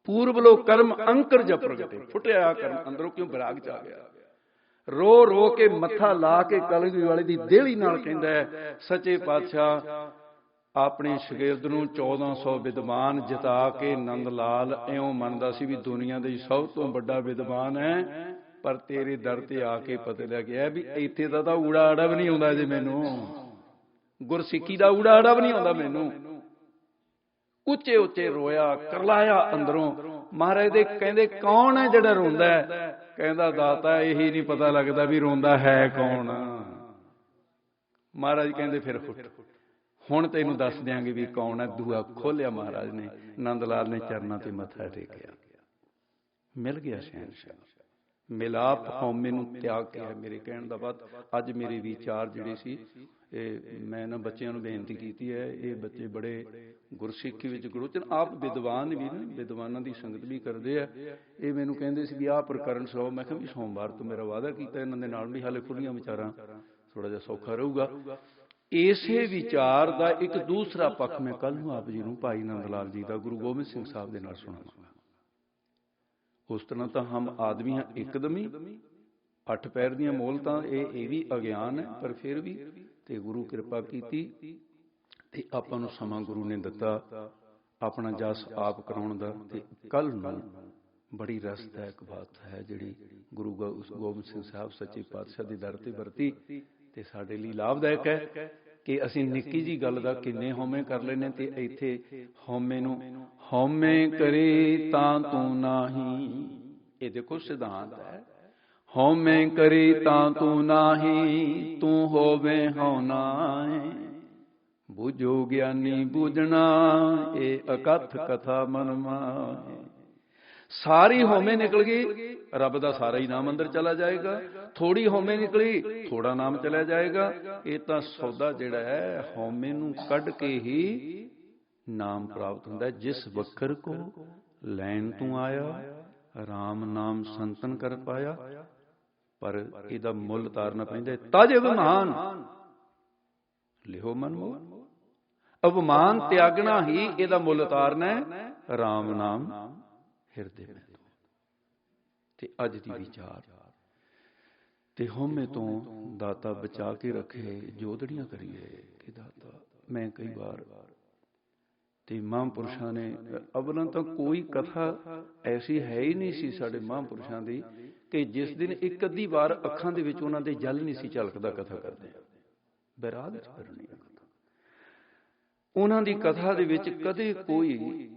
ਪੂਰਵਲੋ ਕਰਮ ਅੰਕਰ ਜਪ ਪ੍ਰਗਟੇ। ਫੁੱਟਿਆ ਕਰਮ ਅੰਦਰੋਂ ਕਿਉਂ ਵਿਰਾਗ ਚ ਆ ਗਿਆ। ਰੋ ਕੇ ਮੱਥਾ ਲਾ ਕੇ ਕਲਗੀ ਵਾਲੇ ਦੀ ਦੇਹਲੀ ਨਾਲ ਕਹਿੰਦਾ ਸੱਚੇ ਪਾਤਸ਼ਾਹ ਆਪਣੇ ਸ਼ਾਗਿਰਦ ਨੂੰ 1400 ਵਿਦਵਾਨ ਜਿਤਾ ਕੇ ਨੰਦ ਲਾਲ ਇਉਂ ਮੰਨਦਾ ਸੀ ਵੀ ਦੁਨੀਆ ਦੇ ਸਭ ਤੋਂ ਵੱਡਾ ਵਿਦਵਾਨ ਹੈ, ਪਰ ਤੇਰੇ ਦਰ ਤੇ ਆ ਕੇ ਪਤਾ ਲੱਗਿਆ ਵੀ ਇੱਥੇ ਦਾ ਤਾਂ ਊੜਾ ਆੜਾ ਵੀ ਨਹੀਂ ਆਉਂਦਾ। ਜੇ ਮੈਨੂੰ ਗੁਰਸਿੱਖੀ ਦਾ ਊੜਾ ਆੜਾ ਵੀ ਨਹੀਂ ਆਉਂਦਾ ਮੈਨੂੰ। ਉੱਚੇ ਉੱਚੇ ਰੋਇਆ, ਕਰਲਾਇਆ ਅੰਦਰੋਂ। ਮਹਾਰਾਜ ਦੇ ਕਹਿੰਦੇ ਕੌਣ ਹੈ ਜਿਹੜਾ ਰੋਂਦਾ? ਕਹਿੰਦਾ ਦਾਤਾ ਇਹੀ ਨਹੀਂ ਪਤਾ ਲੱਗਦਾ ਵੀ ਰੋਂਦਾ ਹੈ ਕੌਣ। ਮਹਾਰਾਜ ਕਹਿੰਦੇ ਫਿਰ ਹੁਣ ਤੈਨੂੰ ਦੱਸ ਦਿਆਂਗੇ ਵੀ ਕੌਣ ਹੈ। ਦੂਆ ਖੋਲਿਆ ਮਹਾਰਾਜ ਨੇ। ਨੰਦ ਲਾਲ ਨੇ ਚਰਨਾਂ ਤੇ ਮੱਥਾ ਟੇਕਿਆ। ਮਿਲ ਗਿਆ ਸ਼ਹਿਨਸ਼ਾਹ। ਮਿਲਾਪ ਹਉਮੈ ਨੂੰ ਤਿਆਗ ਕੇ ਹੈ। ਮੇਰੇ ਕਹਿਣ ਦਾ ਬਾਤ ਅੱਜ ਮੇਰੇ ਵਿਚਾਰ ਜਿਹੜੇ ਸੀ ਇਹ ਮੈਂ ਨਾ ਬੱਚਿਆਂ ਨੂੰ ਬੇਨਤੀ ਕੀਤੀ ਹੈ। ਇਹ ਬੱਚੇ ਬੜੇ ਗੁਰਸਿੱਖੀ ਵਿੱਚ ਗੁਰੋਚਨ ਆਪ ਵਿਦਵਾਨ ਵੀ ਨੇ, ਵਿਦਵਾਨਾਂ ਦੀ ਸੰਗਤ ਵੀ ਕਰਦੇ ਆ। ਇਹ ਮੈਨੂੰ ਕਹਿੰਦੇ ਸੀ ਵੀ ਆਹ ਪ੍ਰਕਰਨ ਸੁਣਾਓ। ਮੈਂ ਕਿਹਾ ਵੀ ਸੋਮਵਾਰ ਤੋਂ ਮੇਰਾ ਵਾਅਦਾ ਕੀਤਾ ਇਹਨਾਂ ਦੇ ਨਾਲ ਵੀ ਹਾਲੇ ਖੁੱਲੀਆਂ ਵਿਚਾਰਾਂ ਥੋੜਾ ਜਿਹਾ ਸੌਖਾ ਰਹੂਗਾ। ਇਸੇ ਵਿਚਾਰ ਦਾ ਇੱਕ ਦੂਸਰਾ ਪੱਖ ਮੈਂ ਕੱਲ ਨੂੰ ਆਪ ਜੀ ਨੂੰ ਭਾਈ ਨੰਦ ਲਾਲ ਜੀ ਦਾ ਗੁਰੂ ਗੋਬਿੰਦ ਸਿੰਘ ਸਾਹਿਬ ਦੇ ਨਾਲ ਸੁਣਾਵਾਂਗਾ। ਉਸ ਤਰ੍ਹਾਂ ਤਾਂ ਹਮ ਆਦਮੀ ਹਾਂ ਇੱਕਦਮ ਹੀ, ਅੱਠ ਪੈਰ ਦੀਆਂ ਮੋਹਲਤਾਂ ਇਹ ਵੀ ਅਗਿਆਨ ਹੈ, ਪਰ ਫਿਰ ਵੀ ਤੇ ਗੁਰੂ ਕਿਰਪਾ ਕੀਤੀ ਤੇ ਆਪਾਂ ਨੂੰ ਸਮਾਂ ਗੁਰੂ ਨੇ ਦਿੱਤਾ ਆਪਣਾ ਜਸ ਆਪ ਕਰਾਉਣ ਦਾ। ਤੇ ਕੱਲ ਨੂੰ ਬੜੀ ਰਸਦਾਇਕ ਬਾਤ ਹੈ ਜਿਹੜੀ ਗੁਰੂ ਗੋਬਿੰਦ ਸਿੰਘ ਸਾਹਿਬ ਸੱਚੇ ਪਾਤਸ਼ਾਹ ਦੇ ਦਰ ਤੇ ਵਰਤੀ ਤੇ ਸਾਡੇ ਲਈ ਲਾਭਦਾਇਕ ਹੈ ਕਿ ਅਸੀਂ ਨਿੱਕੀ ਜੀ ਗੱਲ ਦਾ ਕਿੰਨੇ ਹਉਮੈ ਕਰ ਲੈਨੇ। ਤੇ ਇੱਥੇ ਹਉਮੈ ਨੂੰ ਹਉਮੈ ਕਰੇ ਤਾਂ ਤੂੰ ਨਾਹੀਂ, ਇਹ ਦੇਖੋ ਸਿਧਾਂਤ ਹੈ। ਹਉਮੈ ਕਰੇ ਤਾਂ ਤੂੰ ਨਾਹੀਂ, ਤੂੰ ਹੋਵੇ ਹਉ ਨਾਹੀਂ। ਬੁਝੋ ਗਿਆਨੀ ਬੂਝਣਾ, ਇਹ ਅਕਥ ਕਥਾ ਮਨ ਮਾਹੀ। ਸਾਰੀ ਹਉਮੈ ਨਿਕਲ ਗਈ, ਰੱਬ ਦਾ ਸਾਰਾ ਹੀ ਨਾਮ ਅੰਦਰ ਚਲਾ ਜਾਏਗਾ। ਥੋੜੀ ਹਉਮੈ ਨਿਕਲੀ, ਥੋੜਾ ਨਾਮ ਚਲਾ ਜਾਏਗਾ। ਇਹ ਤਾਂ ਸੌਦਾ ਜਿਹੜਾ ਹੈ ਹਉਮੈ ਨੂੰ ਕੱਢ ਕੇ ਹੀ ਨਾਮ ਪ੍ਰਾਪਤ ਹੁੰਦਾ। ਜਿਸ ਵਖਰ ਕੋ ਲੈਣ ਤੂੰ ਆਇਆ, ਰਾਮ ਨਾਮ ਸੰਤਨ ਕਰ ਪਾਇਆ। ਪਰ ਇਹਦਾ ਮੁੱਲ ਤਾਰਨਾ ਪੈਂਦਾ। ਤਜ ਅਭਿਮਾਨ ਲਿਹੋ ਮਨ ਮੋਹ, ਅਭਿਮਾਨ ਤਿਆਗਣਾ ਹੀ ਇਹਦਾ ਮੁੱਲ ਤਾਰਨਾ ਹੈ। ਰਾਮ ਨਾਮ ਹਿਰਦੇ ਵਿੱਚ ਤੇ ਅੱਜ ਦੀ ਵਿਚਾਰ ਤੇ ਹਉਮੈ ਤੋਂ ਦਾਤਾ ਬਚਾ ਕੇ ਰੱਖੇ। ਜੋਦੜੀਆਂ ਕਰੀਏ ਕਿ ਦਾਤਾ, ਮੈਂ ਕਈ ਵਾਰ ਤੇ ਮਹਾਂਪੁਰਸ਼ਾਂ ਨੇ ਅਵਲਾਂ ਤਾਂ ਕੋਈ ਕਥਾ ਐਸੀ ਹੈ ਹੀ ਨਹੀਂ ਸੀ ਸਾਡੇ ਮਹਾਂਪੁਰਸ਼ਾਂ ਦੀ ਕਿ ਜਿਸ ਦਿਨ ਇੱਕ ਅੱਧੀ ਵਾਰ ਅੱਖਾਂ ਦੇ ਵਿੱਚ ਉਹਨਾਂ ਦੇ ਜਲ ਨਹੀਂ ਸੀ ਝਲਕਦਾ ਕਥਾ ਕਰਦੇ। ਬੈਰਾਗ ਚ ਕਰਨੀ ਕਥਾ। ਉਹਨਾਂ ਦੀ ਕਥਾ ਦੇ ਵਿੱਚ ਕਦੇ ਕੋਈ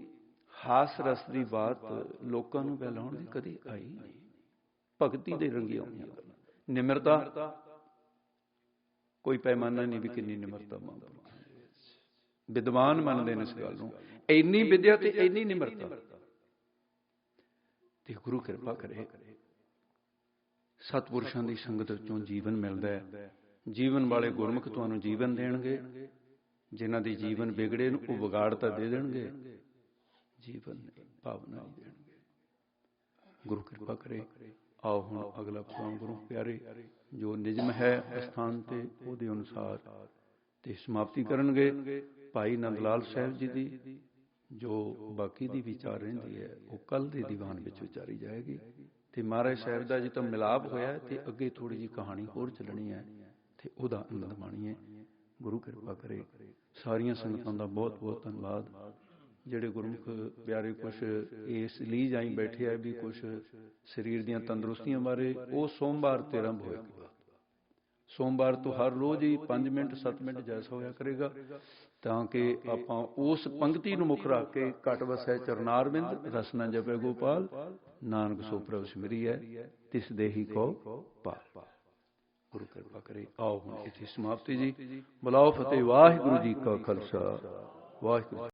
ਹਾਸ ਰਸ ਦੀ ਬਾਤ ਲੋਕਾਂ ਨੂੰ ਬਹਿਲਾਉਣ ਦੀ ਕਦੇ ਆਈ ਨਹੀਂ। ਭਗਤੀ ਦੇ ਰੰਗੀਆਂ ਹੋਈਆਂ ਗੱਲਾਂ। ਨਿਮਰਤਾ ਕੋਈ ਪੈਮਾਨਾ ਨਹੀਂ ਵੀ ਕਿੰਨੀ ਨਿਮਰਤਾ ਮਹਾਂਪੁਰਖਾਂ ਦੇ ਵਿੱਚ। ਵਿਦਵਾਨ ਮੰਨਦੇ ਨੇ ਇਸ ਗੱਲ ਨੂੰ, ਇੰਨੀ ਵਿਦਿਆ ਤੇ ਇੰਨੀ ਨਿਮਰਤਾ। ਤੇ ਗੁਰੂ ਕਿਰਪਾ ਕਰੇ ਸਤਿਪੁਰਸ਼ਾਂ ਦੀ ਸੰਗਤ ਵਿੱਚੋਂ ਜੀਵਨ ਮਿਲਦਾ ਹੈ। ਜੀਵਨ ਵਾਲੇ ਗੁਰਮੁਖ ਤੁਹਾਨੂੰ ਜੀਵਨ ਦੇਣਗੇ, ਜਿਨ੍ਹਾਂ ਦੀ ਜੀਵਨ ਵਿਗੜੇ ਨੂੰ ਉਹ ਵਿਗਾੜ ਤਾਂ ਦੇ ਦੇਣਗੇ, ਜੀਵਨ ਭਾਵਨਾ ਹੀ ਦੇਣਗੇ। ਗੁਰੂ ਕਿਰਪਾ ਕਰੇ। ਆਓ ਹੁਣ ਅਗਲਾ ਪ੍ਰੋਗਰਾਮ ਗੁਰੂ ਪਿਆਰੇ ਜੋ ਨਿਯਮ ਹੈ ਅਸਥਾਨ ਤੇ ਉਹਦੇ ਅਨੁਸਾਰ ਤੇ ਸਮਾਪਤੀ ਕਰਨਗੇ। ਭਾਈ ਨੰਦ ਲਾਲ ਸਾਹਿਬ ਜੀ ਦੀ ਜੋ ਬਾਕੀ ਦੀ ਵਿਚਾਰ ਰਹਿੰਦੀ ਹੈ ਉਹ ਕੱਲ ਦੇ ਦੀਵਾਨ ਵਿੱਚ ਵਿਚਾਰੀ ਜਾਏਗੀ। ਤੇ ਮਹਾਰਾਜ ਸਾਹਿਬ ਦਾ ਜਿੱਦਾਂ ਮਿਲਾਪ ਹੋਇਆ ਤੇ ਅੱਗੇ ਥੋੜੀ ਜਿਹੀ ਕਹਾਣੀ ਹੋਰ ਚੱਲਣੀ ਹੈ ਤੇ ਉਹਦਾ ਆਨੰਦ ਮਾਣੀਏ। ਗੁਰੂ ਕਿਰਪਾ ਕਰੇ। ਸਾਰੀਆਂ ਸੰਗਤਾਂ ਦਾ ਬਹੁਤ ਬਹੁਤ ਧੰਨਵਾਦ। ਜਿਹੜੇ ਗੁਰਮੁਖ ਪਿਆਰੇ ਕੁਛ ਇਸ ਲਈ ਜਾਈ ਬੈਠੇ ਆ ਵੀ ਕੁਛ ਸਰੀਰ ਦੀਆਂ ਤੰਦਰੁਸਤੀਆਂ ਬਾਰੇ, ਉਹ ਸੋਮਵਾਰ ਤੇ ਆਰੰਭ ਹੋਏਗਾ। ਸੋਮਵਾਰ ਤੋਂ ਹਰ ਰੋਜ਼ ਹੀ 5 ਮਿੰਟ 7 ਮਿੰਟ ਜੈਸਾ ਹੋਇਆ ਕਰੇਗਾ, ਤਾਂ ਕਿ ਆਪਾਂ ਉਸ ਪੰਕਤੀ ਨੂੰ ਮੁੱਖ ਰੱਖ ਕੇ ਘਟ ਵਸੈ ਚਰਨਾਰਵਿੰਦ ਰਸਨਾ ਜਪੈ ਗੋਪਾਲ, ਨਾਨਕ ਸੋ ਪ੍ਰਭ ਸਿਮਰੀ ਹੈ ਤਿਸ ਦੇਹੀ ਕੋ ਪਾਲ। ਗੁਰੂ ਕਿਰਪਾ ਕਰੇ। ਆਓ ਹੁਣ ਇੱਥੇ ਸਮਾਪਤੀ ਜੀ। ਬੁਲਾਓ ਫਤਿਹ। ਵਾਹਿਗੁਰੂ ਜੀ ਕਾ ਖਾਲਸਾ, ਵਾਹਿਗੁਰੂ।